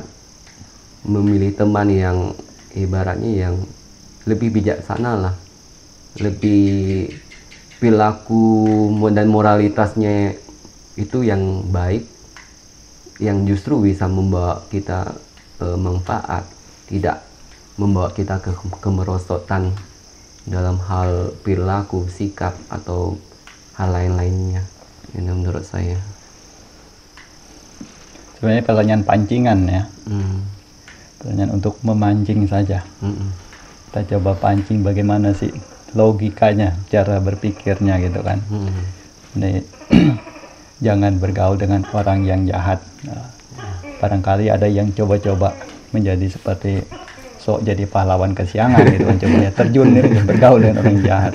memilih teman yang ibaratnya yang lebih bijaksana lah, lebih perilaku dan moralitasnya itu yang baik, yang justru bisa membawa kita manfaat, tidak membawa kita ke kemerosotan dalam hal perilaku, sikap atau hal lain-lainnya. Ini menurut saya. Sebenarnya pertanyaan pancingan ya. Pertanyaan untuk memancing saja. Kita coba pancing bagaimana sih logikanya, cara berpikirnya gitu kan. Ini jangan bergaul dengan orang yang jahat. Nah, barangkali ada yang coba-coba menjadi seperti sok jadi pahlawan kesiangan gitu kan, coba ya terjun bergaul dengan orang jahat.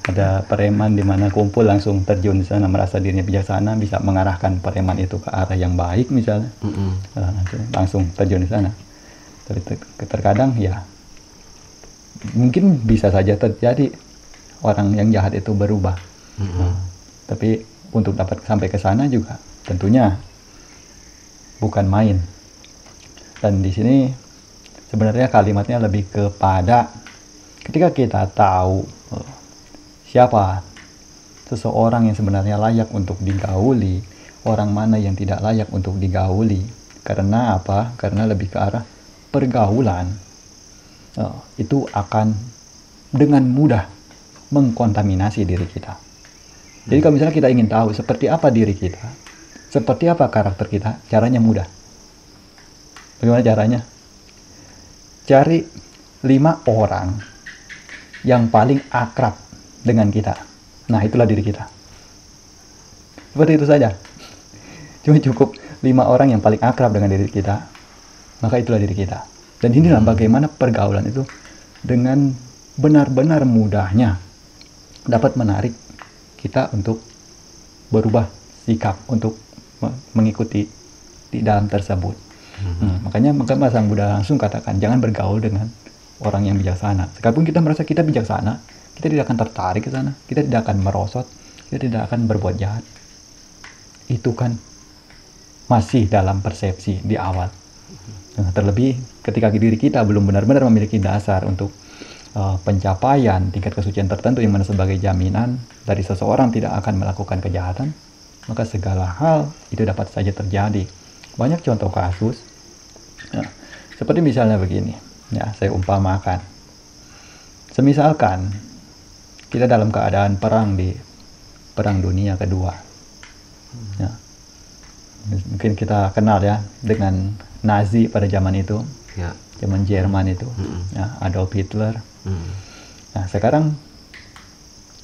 Ada preman di mana kumpul langsung terjun di sana, merasa dirinya bijaksana, bisa mengarahkan preman itu ke arah yang baik misalnya. Langsung terjun di sana. Terkadang ya mungkin bisa saja terjadi orang yang jahat itu berubah. Tapi untuk dapat sampai ke sana juga tentunya bukan main. Dan di sini sebenarnya kalimatnya lebih kepada ketika kita tahu siapa seseorang yang sebenarnya layak untuk digauli, orang mana yang tidak layak untuk digauli. Karena apa? Karena lebih ke arah pergaulan. Itu akan dengan mudah mengkontaminasi diri kita. Jadi kalau misalnya kita ingin tahu seperti apa diri kita, seperti apa karakter kita, caranya mudah. Bagaimana caranya? Cari 5 orang yang paling akrab dengan kita. Nah, itulah diri kita. Seperti itu saja. Cuma cukup 5 orang yang paling akrab dengan diri kita, maka itulah diri kita. Dan inilah bagaimana pergaulan itu dengan benar-benar mudahnya dapat menarik kita untuk berubah sikap, untuk mengikuti di dalam tersebut. Makanya Sang Buddha langsung katakan, jangan bergaul dengan orang yang bijaksana. Sekalipun kita merasa kita bijaksana, kita tidak akan tertarik ke sana, kita tidak akan merosot, kita tidak akan berbuat jahat. Itu kan masih dalam persepsi di awal. Nah, terlebih ketika diri kita belum benar-benar memiliki dasar untuk pencapaian tingkat kesucian tertentu yang mana sebagai jaminan dari seseorang tidak akan melakukan kejahatan, maka segala hal itu dapat saja terjadi. Banyak contoh kasus, seperti misalnya begini, ya saya umpamakan. Semisalkan kita dalam keadaan perang di Perang Dunia Kedua, ya, mungkin kita kenal ya dengan Nazi pada zaman itu, Ya. zaman Jerman itu, ya, Adolf Hitler. Nah, sekarang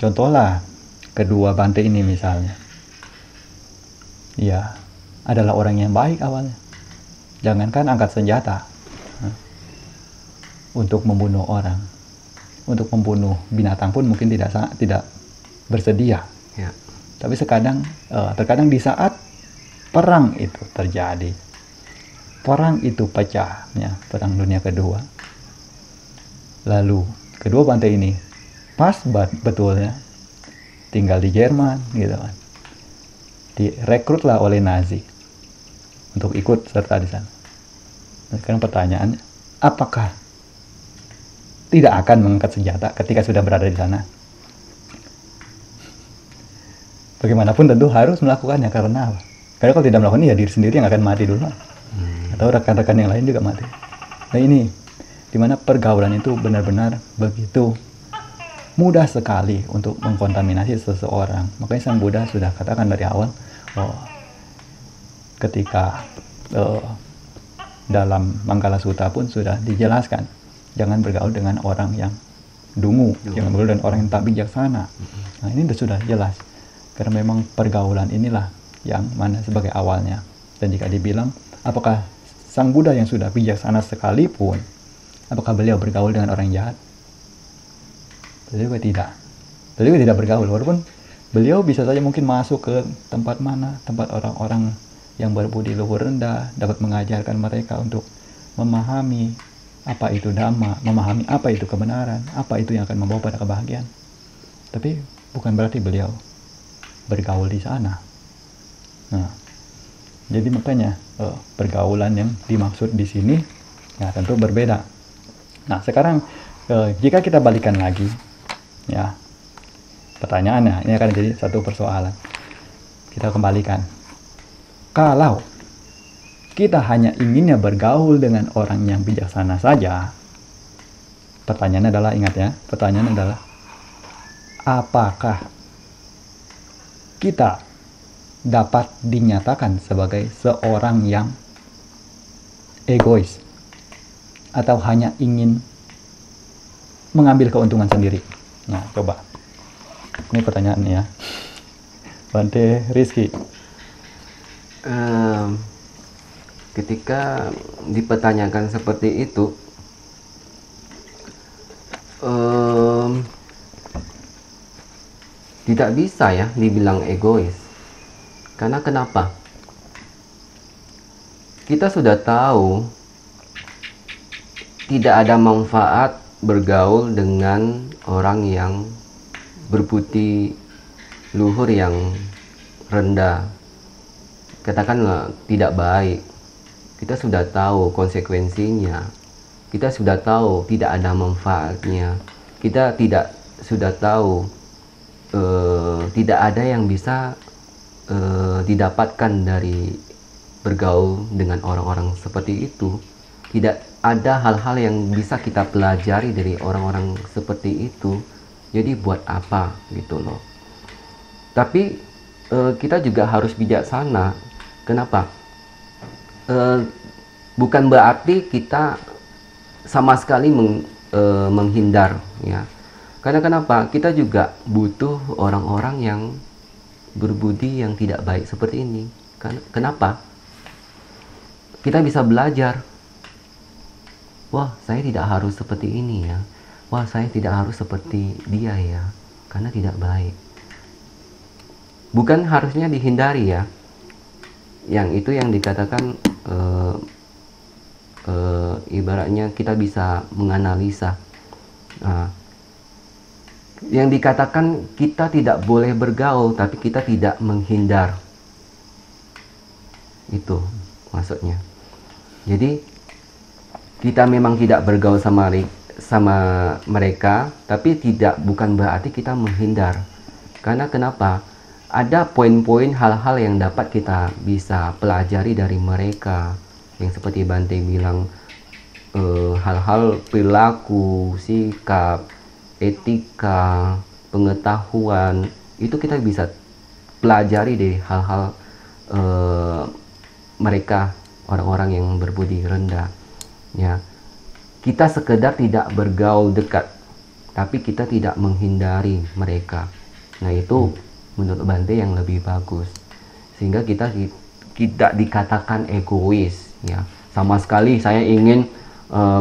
contohlah kedua bante ini misalnya, ya, adalah orang yang baik awalnya. Jangankan angkat senjata untuk membunuh orang, untuk membunuh binatang pun mungkin tidak bersedia. Ya. Tapi terkadang di saat perang itu terjadi, perang itu pecah, ya, Perang Dunia Kedua. Lalu kedua bante ini pas betulnya tinggal di Jerman, gitu kan. Direkrutlah oleh Nazi untuk ikut serta di sana. Nah, sekarang pertanyaannya, apakah tidak akan mengangkat senjata ketika sudah berada di sana? Bagaimanapun tentu harus melakukannya, karena apa? Karena kalau tidak melakukan, ya diri sendiri yang akan mati dulu, atau rekan-rekan yang lain juga mati. Nah, ini dimana pergaulan itu benar-benar begitu mudah sekali untuk mengkontaminasi seseorang. Makanya Sang Buddha sudah katakan dari awal, ketika dalam Manggala Sutta pun sudah dijelaskan, jangan bergaul dengan orang yang dungu, jangan bergaul dengan orang yang tak bijaksana. Nah, ini sudah jelas, karena memang pergaulan inilah yang mana sebagai awalnya. Dan jika dibilang, apakah Sang Buddha yang sudah bijaksana sekalipun, apakah beliau bergaul dengan orang jahat? Beliau juga tidak. Beliau juga tidak bergaul, walaupun beliau bisa saja mungkin masuk ke tempat mana, tempat orang-orang yang berbudi luhur rendah, dapat mengajarkan mereka untuk memahami apa itu Dhamma, memahami apa itu kebenaran, apa itu yang akan membawa pada kebahagiaan. Tapi bukan berarti beliau bergaul di sana. Nah, jadi makanya pergaulan yang dimaksud di sini ya tentu berbeda. Nah, sekarang jika kita balikan lagi, ya, pertanyaannya ini akan jadi satu persoalan. Kita kembalikan. Kalau kita hanya inginnya bergaul dengan orang yang bijaksana saja, pertanyaannya adalah, ingat ya, pertanyaannya adalah, apakah kita dapat dinyatakan sebagai seorang yang egois atau hanya ingin mengambil keuntungan sendiri? Nah, coba. Ini pertanyaannya ya. Bante Rizky. Ketika dipertanyakan seperti itu, tidak bisa ya dibilang egois. Karena kenapa? Kita sudah tahu tidak ada manfaat bergaul dengan orang yang berbudi luhur yang rendah, katakanlah tidak baik, kita sudah tahu konsekuensinya, kita sudah tahu tidak ada manfaatnya, kita sudah tahu tidak ada yang bisa didapatkan dari bergaul dengan orang-orang seperti itu. Tidak ada hal-hal yang bisa kita pelajari dari orang-orang seperti itu. Jadi buat apa gitu loh. Tapi kita juga harus bijaksana. Kenapa? Bukan berarti kita sama sekali menghindar, ya. Karena kenapa? Kita juga butuh orang-orang yang berbudi yang tidak baik seperti ini. Kenapa? Kita bisa belajar. Wah, saya tidak harus seperti ini ya. Wah, saya tidak harus seperti dia ya. Karena tidak baik. Bukan harusnya dihindari ya. Yang itu yang dikatakan ibaratnya kita bisa menganalisa. Yang dikatakan kita tidak boleh bergaul, tapi kita tidak menghindar. Itu maksudnya. Jadi kita memang tidak bergaul sama mereka, tapi bukan berarti kita menghindar. Karena kenapa? Ada poin-poin hal-hal yang dapat kita bisa pelajari dari mereka. Yang seperti Bante bilang, hal-hal perilaku, sikap, etika, pengetahuan, itu kita bisa pelajari dari hal-hal mereka, orang-orang yang berbudi rendah. Ya, kita sekedar tidak bergaul dekat, tapi kita tidak menghindari mereka. Nah, itu menurut Bante yang lebih bagus, sehingga kita tidak dikatakan egois. Ya, sama sekali saya ingin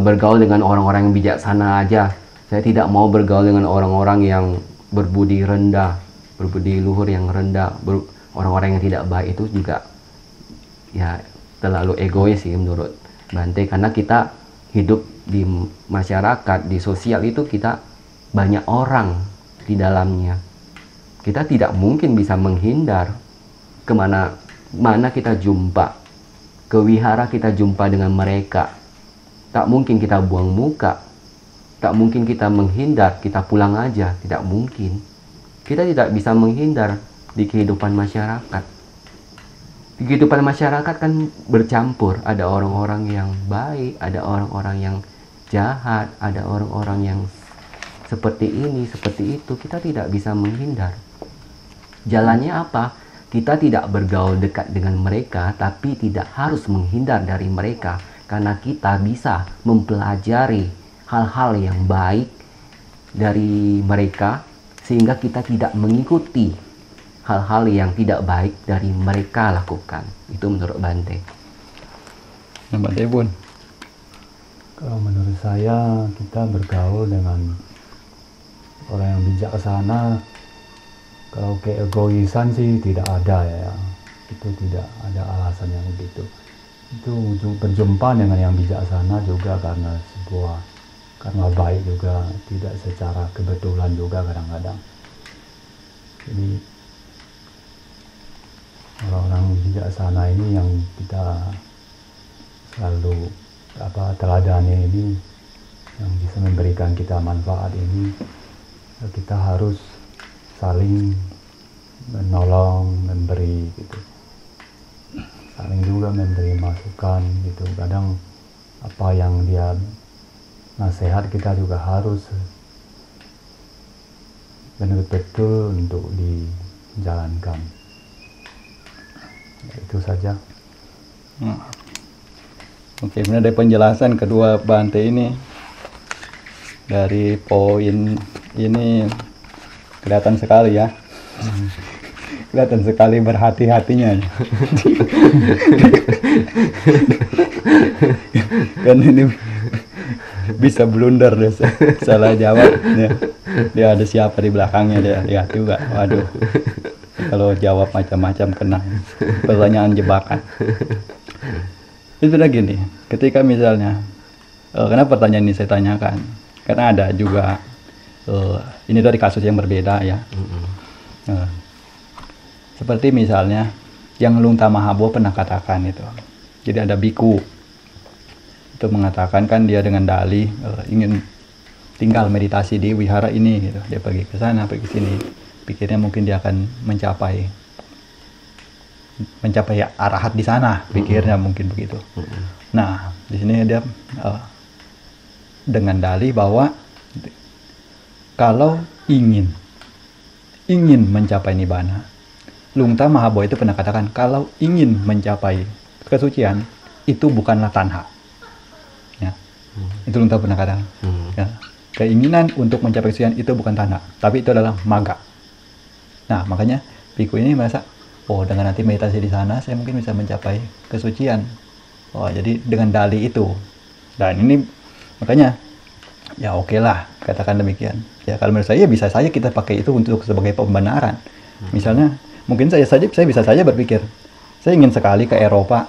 bergaul dengan orang-orang yang bijaksana aja. Saya tidak mau bergaul dengan orang-orang yang berbudi rendah, berbudi luhur yang rendah, orang-orang yang tidak baik. Itu juga ya terlalu egois sih menurut Bante. Karena kita hidup di masyarakat, di sosial itu kita banyak orang di dalamnya. Kita tidak mungkin bisa menghindar. Mana kita jumpa, ke wihara kita jumpa dengan mereka. Tak mungkin kita buang muka. Tak mungkin kita menghindar, kita pulang aja. Tidak mungkin. Kita tidak bisa menghindar di kehidupan masyarakat. Di kehidupan masyarakat kan bercampur. Ada orang-orang yang baik, ada orang-orang yang jahat, ada orang-orang yang seperti ini, seperti itu. Kita tidak bisa menghindar. Jalannya apa? Kita tidak bergaul dekat dengan mereka, tapi tidak harus menghindar dari mereka. Karena kita bisa mempelajari hal-hal yang baik dari mereka, sehingga kita tidak mengikuti hal-hal yang tidak baik dari mereka lakukan. Itu menurut Bante. Nah, Bante pun, kalau menurut saya kita bergaul dengan orang yang bijaksana, kalau keegoisan sih tidak ada ya. Itu tidak ada alasan yang begitu. Itu berjumpa dengan yang bijaksana juga karena baik juga, tidak secara kebetulan juga kadang-kadang. Jadi orang-orang bijaksana ini yang kita selalu teladani ini, yang bisa memberikan kita manfaat ini, kita harus saling menolong, memberi gitu. Saling juga memberi masukan gitu. Kadang apa yang dia nasihat kita juga harus betul-betul untuk dijalankan. Itu saja. Oke, benar dari penjelasan kedua Bante ini, dari poin ini kelihatan sekali ya. Kelihatan sekali berhati-hatinya. Kan ini bisa blunder deh, salah jawab ya. Dia ada siapa di belakangnya, dia lihat juga. Waduh, kalau jawab macam-macam kena pertanyaan jebakan. Itu udah gini, ketika misalnya kenapa pertanyaan ini saya tanyakan, karena ada juga ini dari kasus yang berbeda ya. Seperti misalnya yang Lungta Mahabo pernah katakan itu. Jadi ada biku itu mengatakan kan dia dengan dalih ingin tinggal meditasi di wihara ini gitu. Dia pergi ke sana, pergi ke sini. Pikirnya mungkin dia akan mencapai arahat di sana, pikirnya mungkin begitu. Nah, di sini dia dengan dalih bahwa kalau ingin mencapai nibbana, Lungta Mahabo itu pernah katakan kalau ingin mencapai kesucian itu bukanlah tanha. Ya. Itu Lungta pernah katakan. Ya. Keinginan untuk mencapai kesucian itu bukan tanha, tapi itu adalah magga. Nah, makanya biku ini merasa, oh dengan nanti meditasi di sana saya mungkin bisa mencapai kesucian. Oh, jadi dengan dalih itu. Dan ini makanya ya oke lah katakan demikian. Ya kalau menurut saya bisa saja kita pakai itu untuk sebagai pembenaran. Misalnya mungkin saya bisa saja berpikir saya ingin sekali ke Eropa.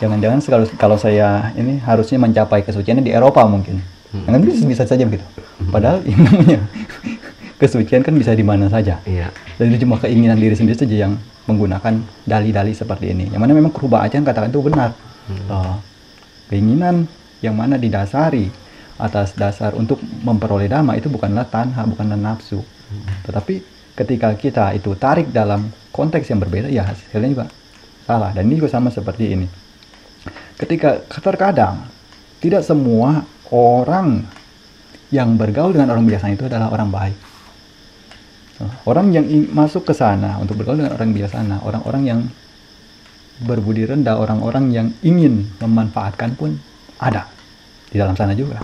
Jangan-jangan kalau saya ini harusnya mencapai kesuciannya di Eropa mungkin. Kan bisa saja begitu. Padahal namanya kesucian kan bisa di mana saja. Iya. Dan itu cuma keinginan diri sendiri saja yang menggunakan dalih-dalih seperti ini. Yang mana memang Kruba Achan katakan itu benar. Keinginan yang mana didasari atas dasar untuk memperoleh dhamma itu bukanlah tanha, bukanlah nafsu. Tetapi ketika kita itu tarik dalam konteks yang berbeda, ya hasilnya juga salah. Dan ini juga sama seperti ini. Ketika terkadang tidak semua orang yang bergaul dengan orang biasa itu adalah orang baik. Orang yang masuk ke sana untuk bergaul dengan orang biasa, orang-orang yang berbudi rendah, orang-orang yang ingin memanfaatkan pun ada di dalam sana juga.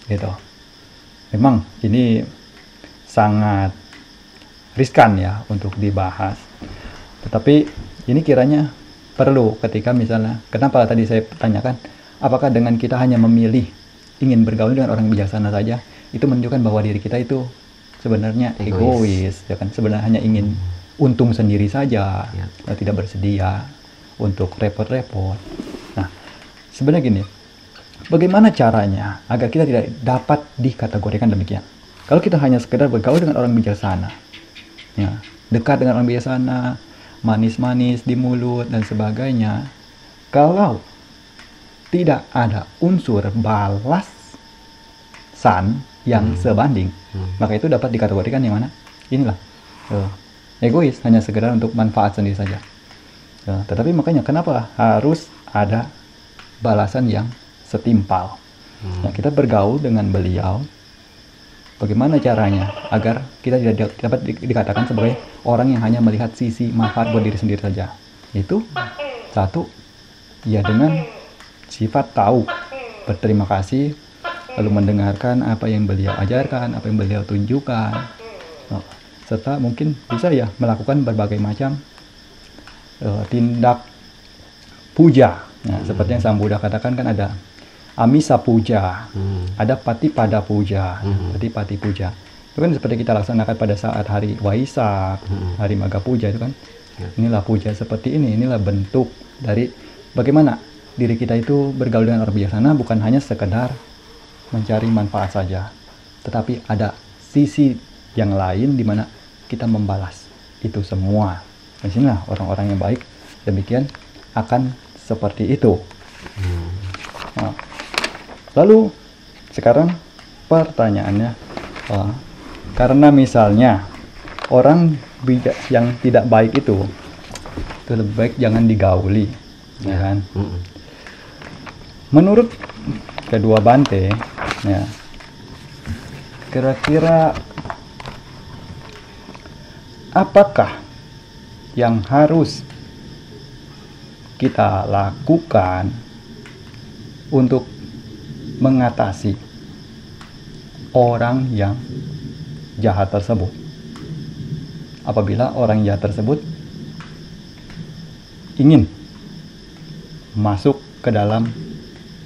Gitu. Memang ini sangat riskan ya untuk dibahas. Tetapi ini kiranya perlu ketika misalnya, kenapa tadi saya tanyakan, apakah dengan kita hanya memilih ingin bergaul dengan orang bijaksana saja, itu menunjukkan bahwa diri kita itu sebenarnya egois, ya kan? Sebenarnya hanya ingin untung sendiri saja, ya. Tidak bersedia untuk repot-repot. Nah, sebenarnya gini, bagaimana caranya agar kita tidak dapat dikategorikan demikian? Kalau kita hanya sekedar bergaul dengan orang bijaksana, ya, dekat dengan orang bijaksana, manis-manis di mulut dan sebagainya, kalau tidak ada unsur balasan yang sebanding, maka itu dapat dikategorikan yang mana? Inilah egois, hanya sekedar untuk manfaat sendiri saja. Tetapi makanya kenapa harus ada balasan yang setimpal? Nah, kita bergaul dengan beliau, bagaimana caranya agar kita tidak dapat dikatakan sebagai orang yang hanya melihat sisi manfaat buat diri sendiri saja? Itu satu, ya dengan sifat tahu, berterima kasih, lalu mendengarkan apa yang beliau ajarkan, apa yang beliau tunjukkan, serta mungkin bisa ya melakukan berbagai macam tindak puja. Nah, seperti yang Sang Buddha katakan kan ada amisa puja, ada patipada puja, pati puja. Itu kan seperti kita laksanakan pada saat hari Waisak, hari Magga Puja itu kan. Inilah puja seperti ini, inilah bentuk dari bagaimana diri kita itu bergaul dengan orang bijaksana, bukan hanya sekedar mencari manfaat saja, tetapi ada sisi yang lain di mana kita membalas itu semua. Di sinilah orang-orang yang baik demikian akan seperti itu. Nah, lalu sekarang pertanyaannya, karena misalnya orang yang tidak baik itu lebih baik jangan digauli, ya kan? Menurut kedua Bante, ya, kira-kira apakah yang harus kita lakukan untuk mengatasi orang yang jahat tersebut? Apabila orang jahat tersebut ingin masuk ke dalam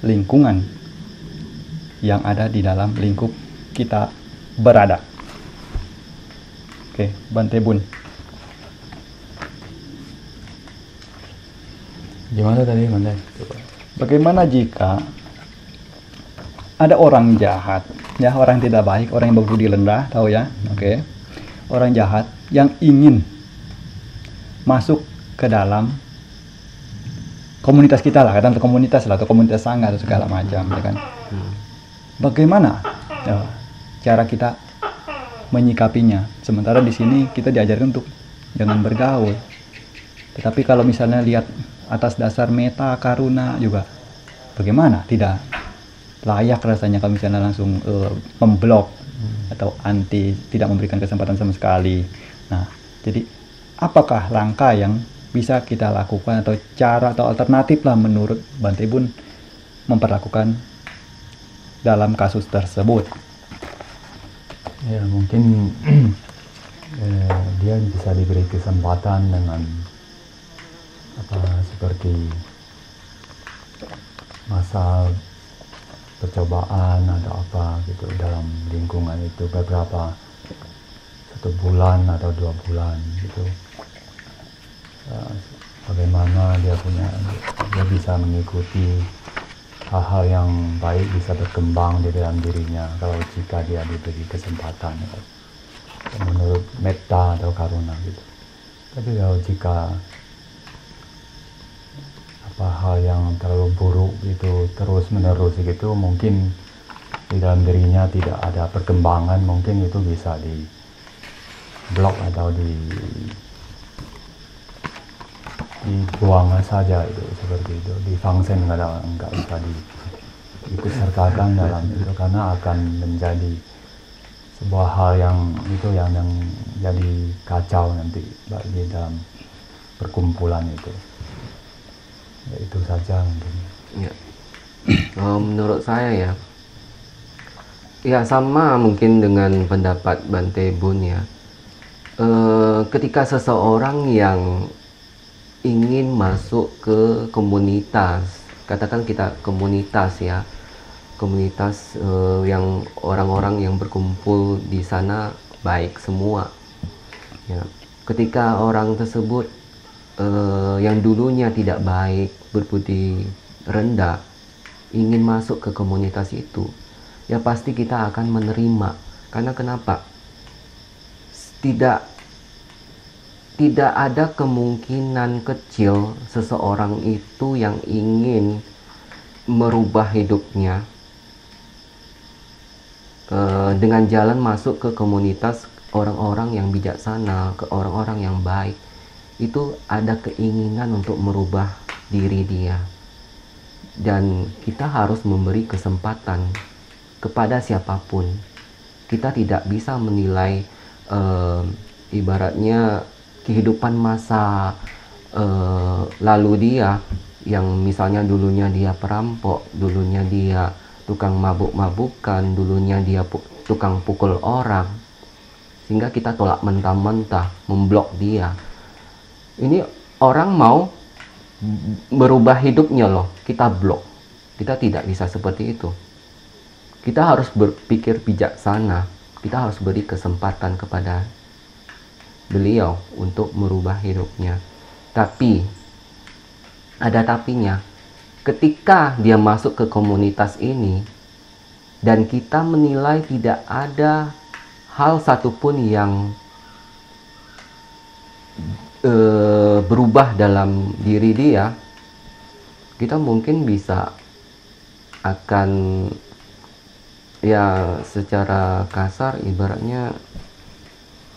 lingkungan yang ada di dalam lingkup kita berada. Oke, Bante Bun. Gimana tadi, Bante? Bagaimana jika ada orang jahat, ya, orang tidak baik, orang yang berbudi rendah, tahu ya? Oke. Orang jahat yang ingin masuk ke dalam komunitas kita lah, katakan komunitas lah, atau komunitas sangga atau segala macam, ya kan? Bagaimana cara kita menyikapinya? Sementara di sini kita diajarkan untuk jangan bergaul. Tetapi kalau misalnya lihat atas dasar meta karuna juga, bagaimana? Tidak layak rasanya kalau misalnya langsung memblok atau anti, tidak memberikan kesempatan sama sekali. Nah, jadi apakah langkah yang bisa kita lakukan atau cara atau alternatif lah menurut Bante Bun memperlakukan dalam kasus tersebut? Ya mungkin dia bisa diberi kesempatan dengan seperti masa percobaan atau apa gitu dalam lingkungan itu beberapa 1 bulan atau 2 bulan gitu. Bagaimana dia bisa mengikuti hal-hal yang baik, bisa berkembang di dalam dirinya kalau jika dia diberi kesempatan gitu. Menurut metta atau karuna gitu. Tapi kalau jika hal yang terlalu buruk itu terus menerus gitu, mungkin di dalam dirinya tidak ada perkembangan, mungkin itu bisa di blok atau dibuang saja itu, seperti itu, difungsen, nggak bisa diikut sertakan dalam itu, karena akan menjadi sebuah hal yang jadi kacau nanti bagi dalam perkumpulan itu. Ya, itu saja mungkin. Ya. Menurut saya ya sama mungkin dengan pendapat Bante Bun ya. Ketika seseorang yang ingin masuk ke komunitas, katakan kita komunitas ya, komunitas yang orang-orang yang berkumpul di sana baik semua. Ya. Ketika orang tersebut yang dulunya tidak baik, berbudi rendah, ingin masuk ke komunitas itu, ya pasti kita akan menerima. Karena kenapa? Tidak ada kemungkinan kecil seseorang itu yang ingin merubah hidupnya dengan jalan masuk ke komunitas orang-orang yang bijaksana, ke orang-orang yang baik. Itu ada keinginan untuk merubah diri dia, dan kita harus memberi kesempatan kepada siapapun. Kita tidak bisa menilai ibaratnya kehidupan masa lalu dia, yang misalnya dulunya dia perampok, dulunya dia tukang mabuk-mabukan, dulunya dia tukang pukul orang, sehingga kita tolak mentah-mentah, memblok dia. Ini orang mau berubah hidupnya loh, kita blok. Kita tidak bisa seperti itu. Kita harus berpikir bijaksana. Kita harus beri kesempatan kepada beliau untuk merubah hidupnya. Tapi ada tapinya. Ketika dia masuk ke komunitas ini dan kita menilai tidak ada hal satupun yang berubah dalam diri dia, kita mungkin bisa akan ya secara kasar ibaratnya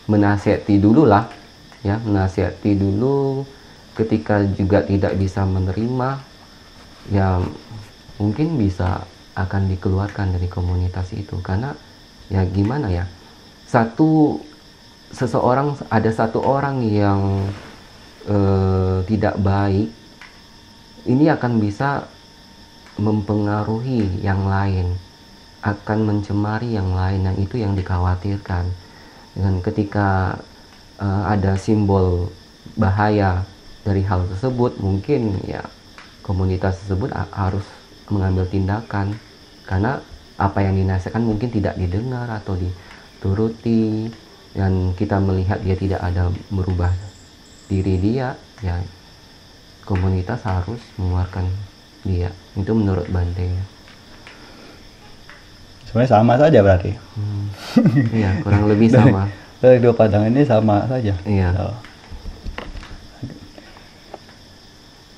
menasihati dulu lah ya, menasihati dulu. Ketika juga tidak bisa menerima, ya mungkin bisa akan dikeluarkan dari komunitas itu. Karena ya gimana ya, ada satu orang yang tidak baik, ini akan bisa mempengaruhi yang lain, akan mencemari yang lain, dan itu yang dikhawatirkan. Dan ketika ada simbol bahaya dari hal tersebut, mungkin ya komunitas tersebut harus mengambil tindakan, karena apa yang dinasihatkan mungkin tidak didengar atau dituruti, dan kita melihat dia tidak ada merubah diri dia, ya komunitas harus mengeluarkan dia. Itu menurut Bante. Sebenarnya sama saja berarti. Iya, kurang lebih sama. Dari dua pandangan ini sama saja. Iya.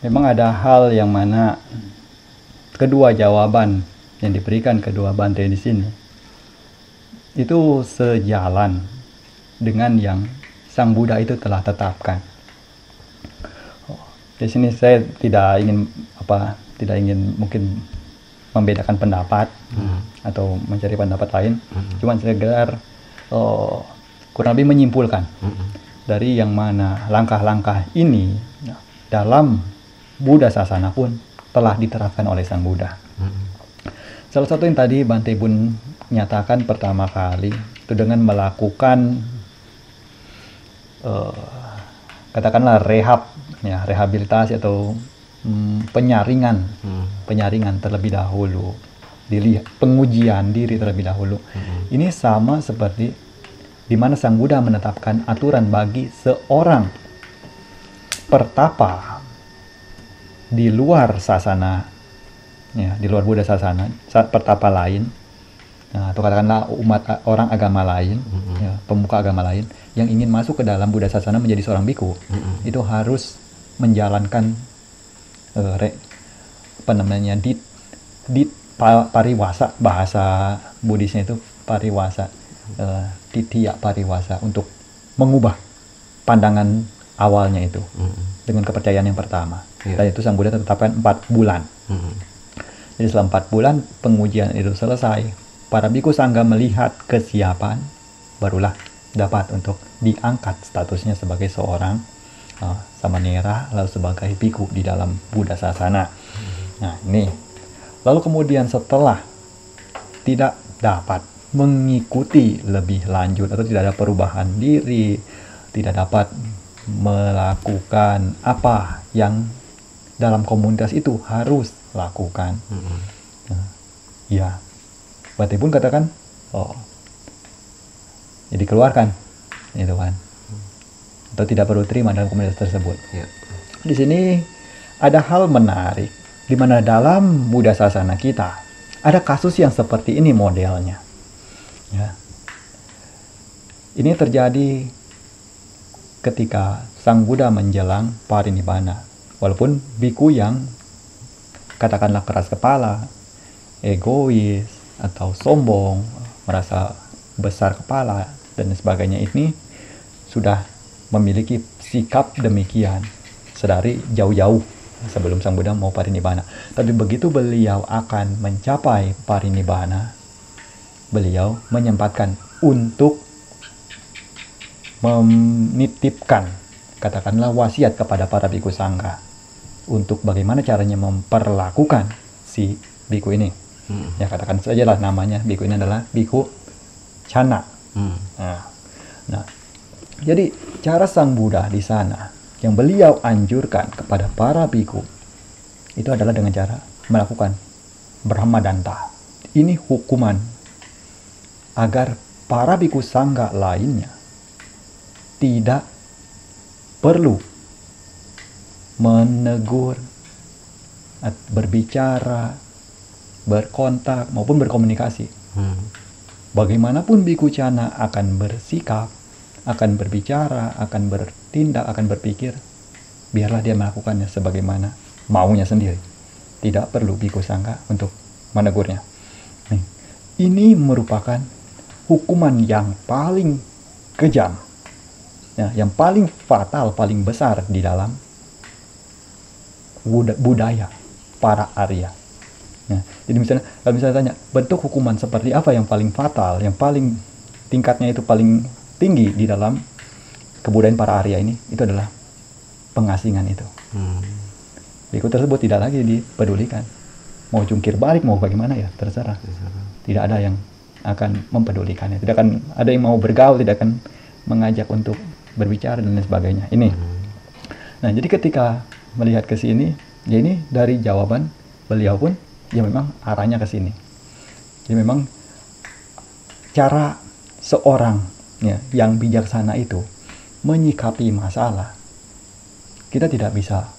memang ada hal yang mana kedua jawaban yang diberikan kedua Bante di sini itu sejalan dengan yang Sang Buddha itu telah tetapkan. Di sini saya tidak ingin mungkin membedakan pendapat atau mencari pendapat lain, cuman sekedar kurang lebih menyimpulkan dari yang mana langkah-langkah ini dalam Buddha Sasana pun telah diterapkan oleh Sang Buddha. Salah satu yang tadi Bante Bun nyatakan pertama kali itu dengan melakukan katakanlah rehabilitasi atau penyaringan terlebih dahulu, pengujian diri terlebih dahulu. Ini sama seperti di mana Sang Buddha menetapkan aturan bagi seorang pertapa di luar sasana, di luar Buddha Sasana, pertapa lain, atau katakanlah orang agama lain, pemuka agama lain yang ingin masuk ke dalam Buddha Sasana menjadi seorang biku, itu harus menjalankan pariwasa, bahasa Buddhisnya itu pariwasa, titiya pariwasa, untuk mengubah pandangan awalnya itu dengan kepercayaan yang pertama. Dan itu Sang Buddha tetapkan 4 bulan. Jadi setelah 4 bulan pengujian itu selesai, para biku sangga melihat kesiapan, barulah dapat untuk diangkat statusnya sebagai seorang samanera, lalu sebagai biku di dalam Buddha Sasana. Nah ini, lalu kemudian setelah tidak dapat mengikuti lebih lanjut atau tidak ada perubahan diri, tidak dapat melakukan apa yang dalam komunitas itu harus lakukan, ya Bante pun katakan, ya dikeluarkan, itu kan, atau tidak perlu terima dalam komunitas tersebut. Di sini ada hal menarik, di mana dalam Buddha Sasana kita ada kasus yang seperti ini modelnya. Ya. Ini terjadi ketika Sang Buddha menjelang parinibbana. Walaupun biku yang katakanlah keras kepala, egois, atau sombong, merasa besar kepala, dan sebagainya, ini sudah memiliki sikap demikian sedari jauh-jauh sebelum Sang Buddha mau parinibbana. Tapi begitu beliau akan mencapai parinibbana, beliau menyempatkan untuk menitipkan, katakanlah, wasiat kepada para biku sangga untuk bagaimana caranya memperlakukan si biku ini. Ya katakan saja lah namanya, biku ini adalah biku Cana. Nah, jadi cara Sang Buddha di sana yang beliau anjurkan kepada para biku itu adalah dengan cara melakukan Brahmadanta. Ini hukuman agar para biku sangga lainnya tidak perlu menegur, berbicara, berkontak maupun berkomunikasi. Bagaimanapun biku Cana akan bersikap, akan berbicara, akan bertindak, akan berpikir, biarlah dia melakukannya sebagaimana maunya sendiri. Tidak perlu biku sangga untuk menegurnya. Ini merupakan hukuman yang paling kejam, yang paling fatal, paling besar di dalam budaya para Arya. Jadi misalnya, kalau misalnya tanya, bentuk hukuman seperti apa yang paling fatal, yang paling tingkatnya itu paling tinggi di dalam kebudayaan para Arya ini, itu adalah pengasingan itu. Biku tersebut tidak lagi dipedulikan. Mau jungkir balik, mau bagaimana, ya terserah. Tidak ada yang akan mempedulikannya. Tidak akan ada yang mau bergaul, tidak akan mengajak untuk berbicara dan lain sebagainya. Ini. Nah, jadi ketika melihat ke sini, ya ini dari jawaban beliau pun, ya memang arahnya ke sini. Jadi memang cara seorang yang bijaksana itu menyikapi masalah, kita tidak bisa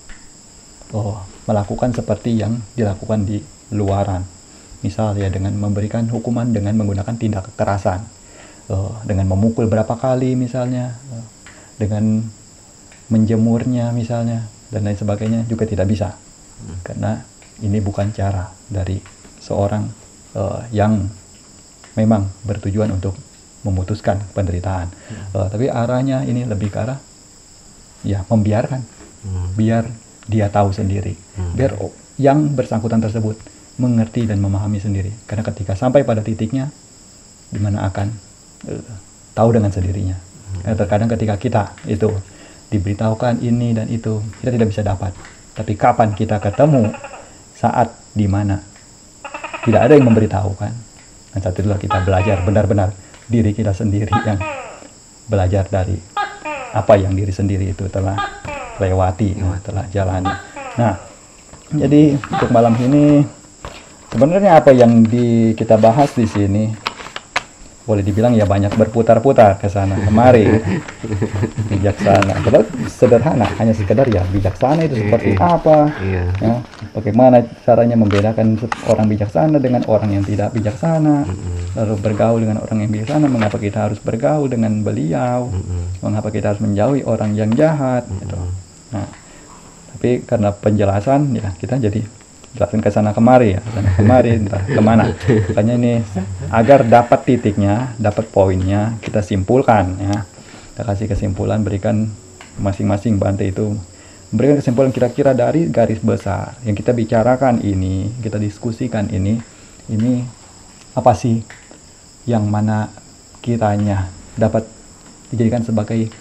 melakukan seperti yang dilakukan di luaran. Misal ya dengan memberikan hukuman dengan menggunakan tindak kekerasan, dengan memukul berapa kali misalnya, dengan menjemurnya misalnya, dan lain sebagainya juga tidak bisa. Karena ini bukan cara dari seorang yang memang bertujuan untuk memutuskan penderitaan. Tapi arahnya ini lebih ke arah ya membiarkan, biar dia tahu sendiri, biar yang bersangkutan tersebut mengerti dan memahami sendiri. Karena ketika sampai pada titiknya, dimana akan tahu dengan sendirinya. Karena terkadang ketika kita itu diberitahukan ini dan itu, kita tidak bisa dapat. Tapi kapan kita ketemu saat dimana tidak ada yang memberitahukan, dan saat itulah kita belajar benar-benar diri kita sendiri yang belajar dari apa yang diri sendiri itu telah lewati, telah jalani. Nah, jadi untuk malam ini sebenarnya apa yang kita bahas di sini boleh dibilang ya banyak berputar-putar ke sana kemari. Bijaksana, padahal sederhana, hanya sekedar ya bijaksana itu seperti apa, ya, bagaimana caranya membedakan orang bijaksana dengan orang yang tidak bijaksana, lalu bergaul dengan orang yang bijaksana, mengapa kita harus bergaul dengan beliau, mengapa kita harus menjauhi orang yang jahat, gitu. Nah, tapi karena penjelasan ya kita jadi jelasin ke sana kemari ya, sana kemari entah kemana. Makanya ini agar dapat titiknya, dapat poinnya, kita simpulkan ya. Kita kasih kesimpulan, berikan masing-masing Bante itu berikan kesimpulan kira-kira dari garis besar yang kita bicarakan ini, kita diskusikan ini apa sih yang mana kiranya dapat dijadikan sebagai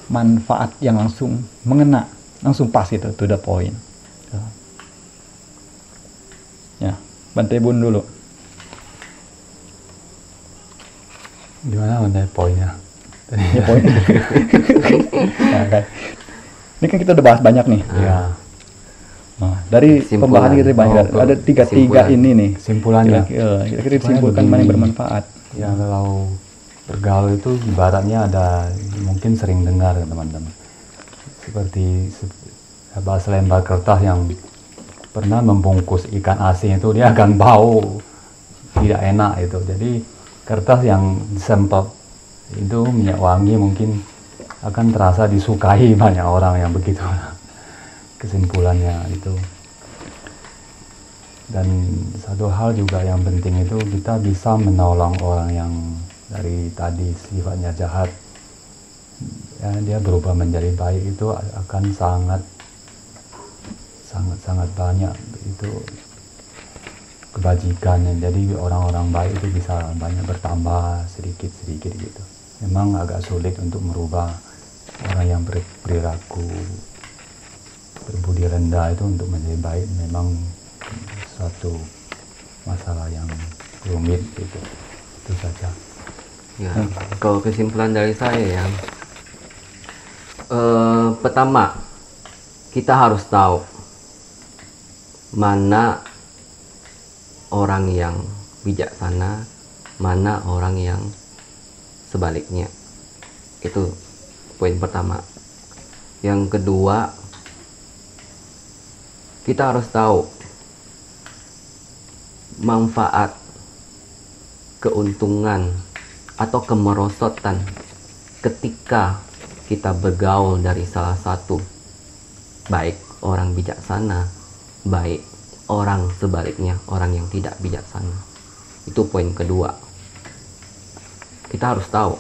manfaat yang langsung mengena, langsung pas itu, to the point. Ya, Bante Bun dulu. Gimana Bante poinnya? Ya, poin. Nah, kan. Ini kan kita udah bahas banyak nih. Ya. Nah, dari pembahasan kita banyak. Ada tiga ini nih. Simpulannya. Kira-kira disimpulkan mana yang bermanfaat. Ya, kalau bergaul itu ibaratnya ada, mungkin sering dengar ya teman-teman. Seperti bahasa lembar kertas yang pernah membungkus ikan asin itu dia akan bau tidak enak itu. Jadi kertas yang disemprot itu minyak wangi mungkin akan terasa disukai banyak orang yang begitu. Kesimpulannya itu. Dan satu hal juga yang penting itu kita bisa menolong orang yang dari tadi sifatnya jahat, ya, dia berubah menjadi baik, itu akan sangat banyak itu kebajikannya. Jadi orang-orang baik itu bisa banyak bertambah sedikit-sedikit gitu. Memang agak sulit untuk merubah orang yang berperilaku berbudi rendah itu untuk menjadi baik, memang suatu masalah yang rumit gitu. Itu saja. Ya, kalau kesimpulan dari saya ya, pertama kita harus tahu mana orang yang bijaksana, mana orang yang sebaliknya. Itu poin pertama. Yang kedua, kita harus tahu manfaat, keuntungan atau kemerosotan ketika kita bergaul dari salah satu, baik orang bijaksana, baik orang sebaliknya, orang yang tidak bijaksana. Itu poin kedua. Kita harus tahu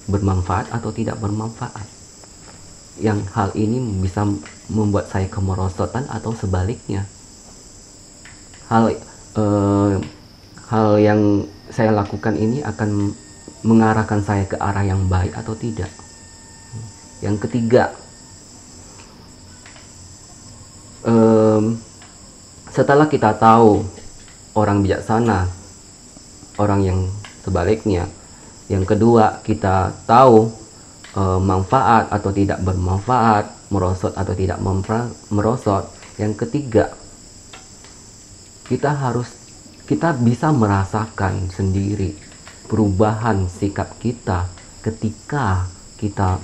bermanfaat atau tidak bermanfaat. Yang hal ini bisa membuat saya kemerosotan atau sebaliknya. Hal yang saya lakukan ini akan mengarahkan saya ke arah yang baik atau tidak. Yang ketiga, setelah kita tahu orang bijaksana, orang yang sebaliknya. Yang kedua, kita tahu manfaat atau tidak bermanfaat, merosot atau tidak merosot. Yang ketiga, kita bisa merasakan sendiri perubahan sikap kita ketika kita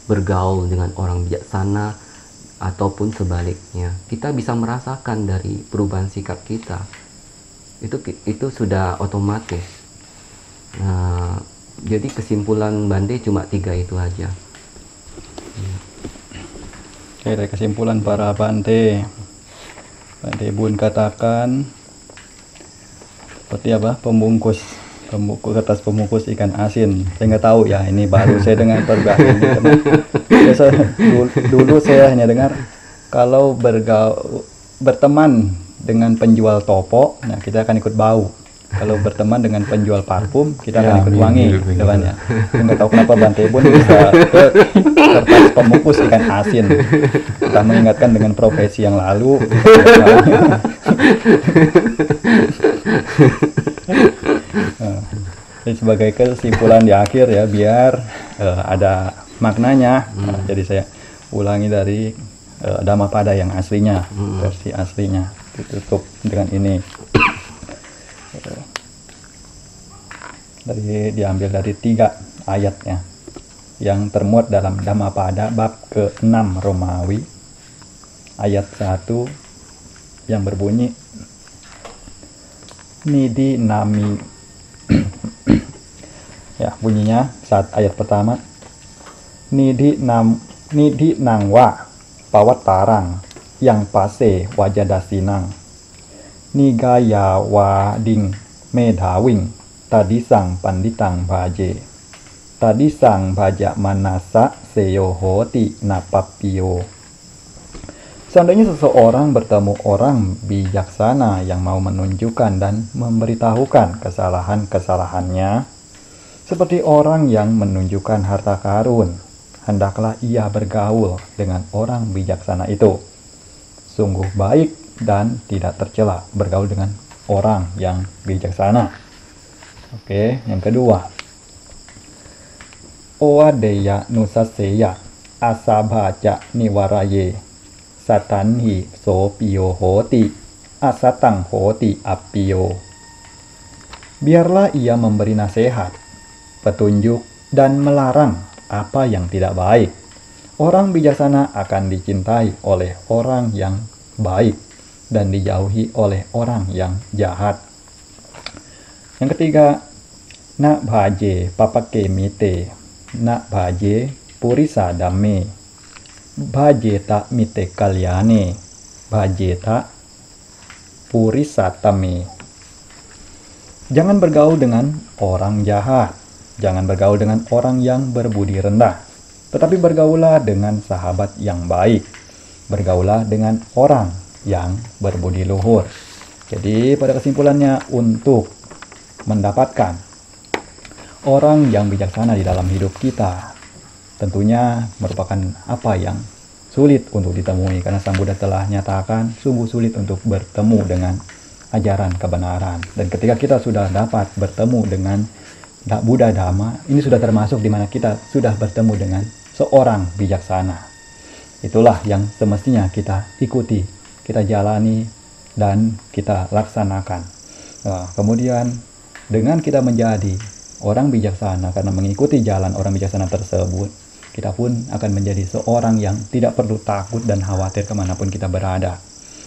bergaul dengan orang bijaksana ataupun sebaliknya. Kita bisa merasakan dari perubahan sikap kita. Itu sudah otomatis. Nah, jadi kesimpulan Bante cuma 3 itu aja. Oke, dari kesimpulan para Bante Bun katakan seperti apa, pembungkus kertas pembungkus ikan asin. Saya nggak tahu ya, ini baru saya dengar peribahasa ini, karena dulu saya hanya dengar kalau berteman dengan penjual topo, nah kita akan ikut bau. Kalau berteman dengan penjual parfum, kita akan ikut wangi, depannya. Nggak tahu kenapa Bante Bun bisa ke kertas pembungkus ikan asin. Kita mengingatkan dengan profesi yang lalu. Jadi sebagai kesimpulan di akhir ya, biar ada maknanya. Jadi saya ulangi dari Dhammapada yang aslinya, versi aslinya. Ditutup dengan ini. Diambil dari 3 ayatnya yang termuat dalam Dhammapada bab ke-6 Romawi ayat 1 yang berbunyi Nidi nami ya, bunyinya saat ayat pertama, Nidi nangwa pawattarang yang pase wajadasinang nigaya wading medhawing tadisang panditang bhaje tadisang bhaja manasa seyo hoti napapio. Seandainya seseorang bertemu orang bijaksana yang mau menunjukkan dan memberitahukan kesalahan-kesalahannya, seperti orang yang menunjukkan harta karun, hendaklah ia bergaul dengan orang bijaksana itu. Sungguh baik dan tidak tercela bergaul dengan orang yang bijaksana. Oke, yang kedua, Owadeya nusaseya asabaca niwaraye satanhi sopiyo hoti asatang hoti apiyo. Biarlah ia memberi nasihat, petunjuk, dan melarang apa yang tidak baik. Orang bijaksana akan dicintai oleh orang yang baik dan dijauhi oleh orang yang jahat. Yang ketiga, na bhaje papake mite, na bhaje purisa dame, bhaje ta mite kalyane, bhaje ta purisa tame. Jangan bergaul dengan orang jahat, jangan bergaul dengan orang yang berbudi rendah, tetapi bergaulah dengan sahabat yang baik, bergaulah dengan orang yang berbudi luhur. Jadi pada kesimpulannya, untuk mendapatkan orang yang bijaksana di dalam hidup kita tentunya merupakan apa yang sulit untuk ditemui, karena Sang Buddha telah nyatakan sungguh sulit untuk bertemu dengan ajaran kebenaran. Dan ketika kita sudah dapat bertemu dengan Buddha Dhamma, ini sudah termasuk di mana kita sudah bertemu dengan seorang bijaksana. Itulah yang semestinya kita ikuti, kita jalani, dan kita laksanakan. Kemudian dengan kita menjadi orang bijaksana karena mengikuti jalan orang bijaksana tersebut, kita pun akan menjadi seorang yang tidak perlu takut dan khawatir kemanapun kita berada.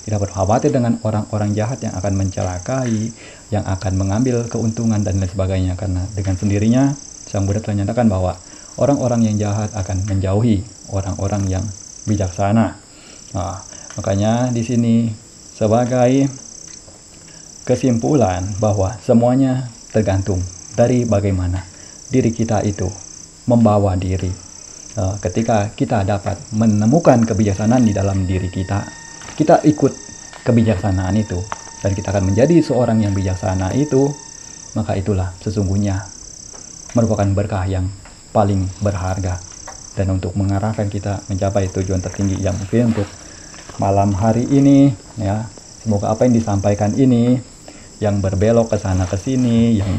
Tidak perlu khawatir dengan orang-orang jahat yang akan mencelakai, yang akan mengambil keuntungan dan lain sebagainya. Karena dengan sendirinya Sang Buddha telah menyatakan bahwa orang-orang yang jahat akan menjauhi orang-orang yang bijaksana. Makanya di sini sebagai kesimpulan bahwa semuanya tergantung dari bagaimana diri kita itu membawa diri. Ketika kita dapat menemukan kebijaksanaan di dalam diri kita, kita ikut kebijaksanaan itu, dan kita akan menjadi seorang yang bijaksana itu, maka itulah sesungguhnya merupakan berkah yang paling berharga. Dan untuk mengarahkan kita mencapai tujuan tertinggi yang mungkin untuk malam hari ini, ya, semoga apa yang disampaikan ini, yang berbelok ke sana ke sini, yang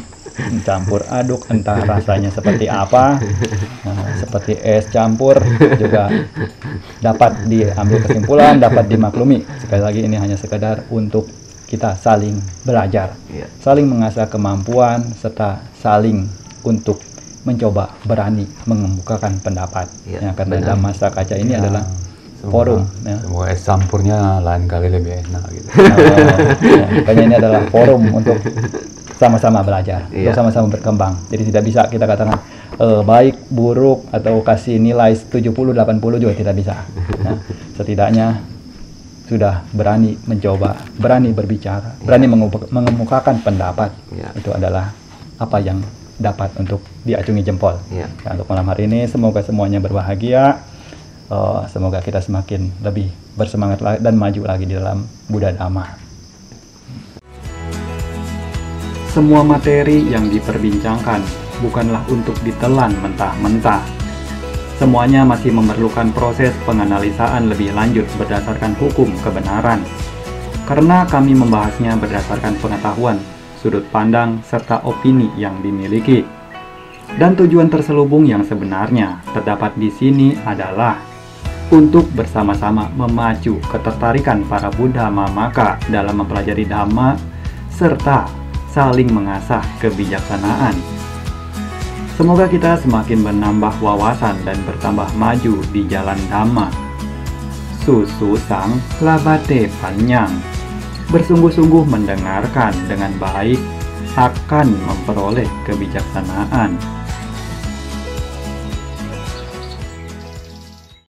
campur aduk entah rasanya seperti apa, seperti es campur, juga dapat diambil kesimpulan, dapat dimaklumi. Sekali lagi ini hanya sekedar untuk kita saling belajar, saling mengasah kemampuan, serta saling untuk mencoba berani mengemukakan pendapat. Karena dalam masa kaca ini adalah forum. Semoga es campurnya lain kali lebih enak gitu. Makanya ini adalah forum untuk sama-sama belajar, untuk sama-sama berkembang. Jadi tidak bisa kita katakan baik, buruk, atau kasih nilai 70-80 juga tidak bisa. Nah, setidaknya sudah berani mencoba, berani berbicara, berani mengemukakan pendapat. Itu adalah apa yang dapat untuk diacungi jempol. Nah, untuk malam hari ini semoga semuanya berbahagia, semoga kita semakin lebih bersemangat dan maju lagi di dalam Buddha Dhamma. Semua materi yang diperbincangkan bukanlah untuk ditelan mentah-mentah. Semuanya masih memerlukan proses penganalisaan lebih lanjut berdasarkan hukum kebenaran. Karena kami membahasnya berdasarkan pengetahuan, sudut pandang, serta opini yang dimiliki. Dan tujuan terselubung yang sebenarnya terdapat di sini adalah untuk bersama-sama memacu ketertarikan para Buddha Mamaka dalam mempelajari Dhamma, serta saling mengasah kebijaksanaan. Semoga kita semakin menambah wawasan dan bertambah maju di jalan Dhamma. Susang labate panjang. Bersungguh-sungguh mendengarkan dengan baik akan memperoleh kebijaksanaan.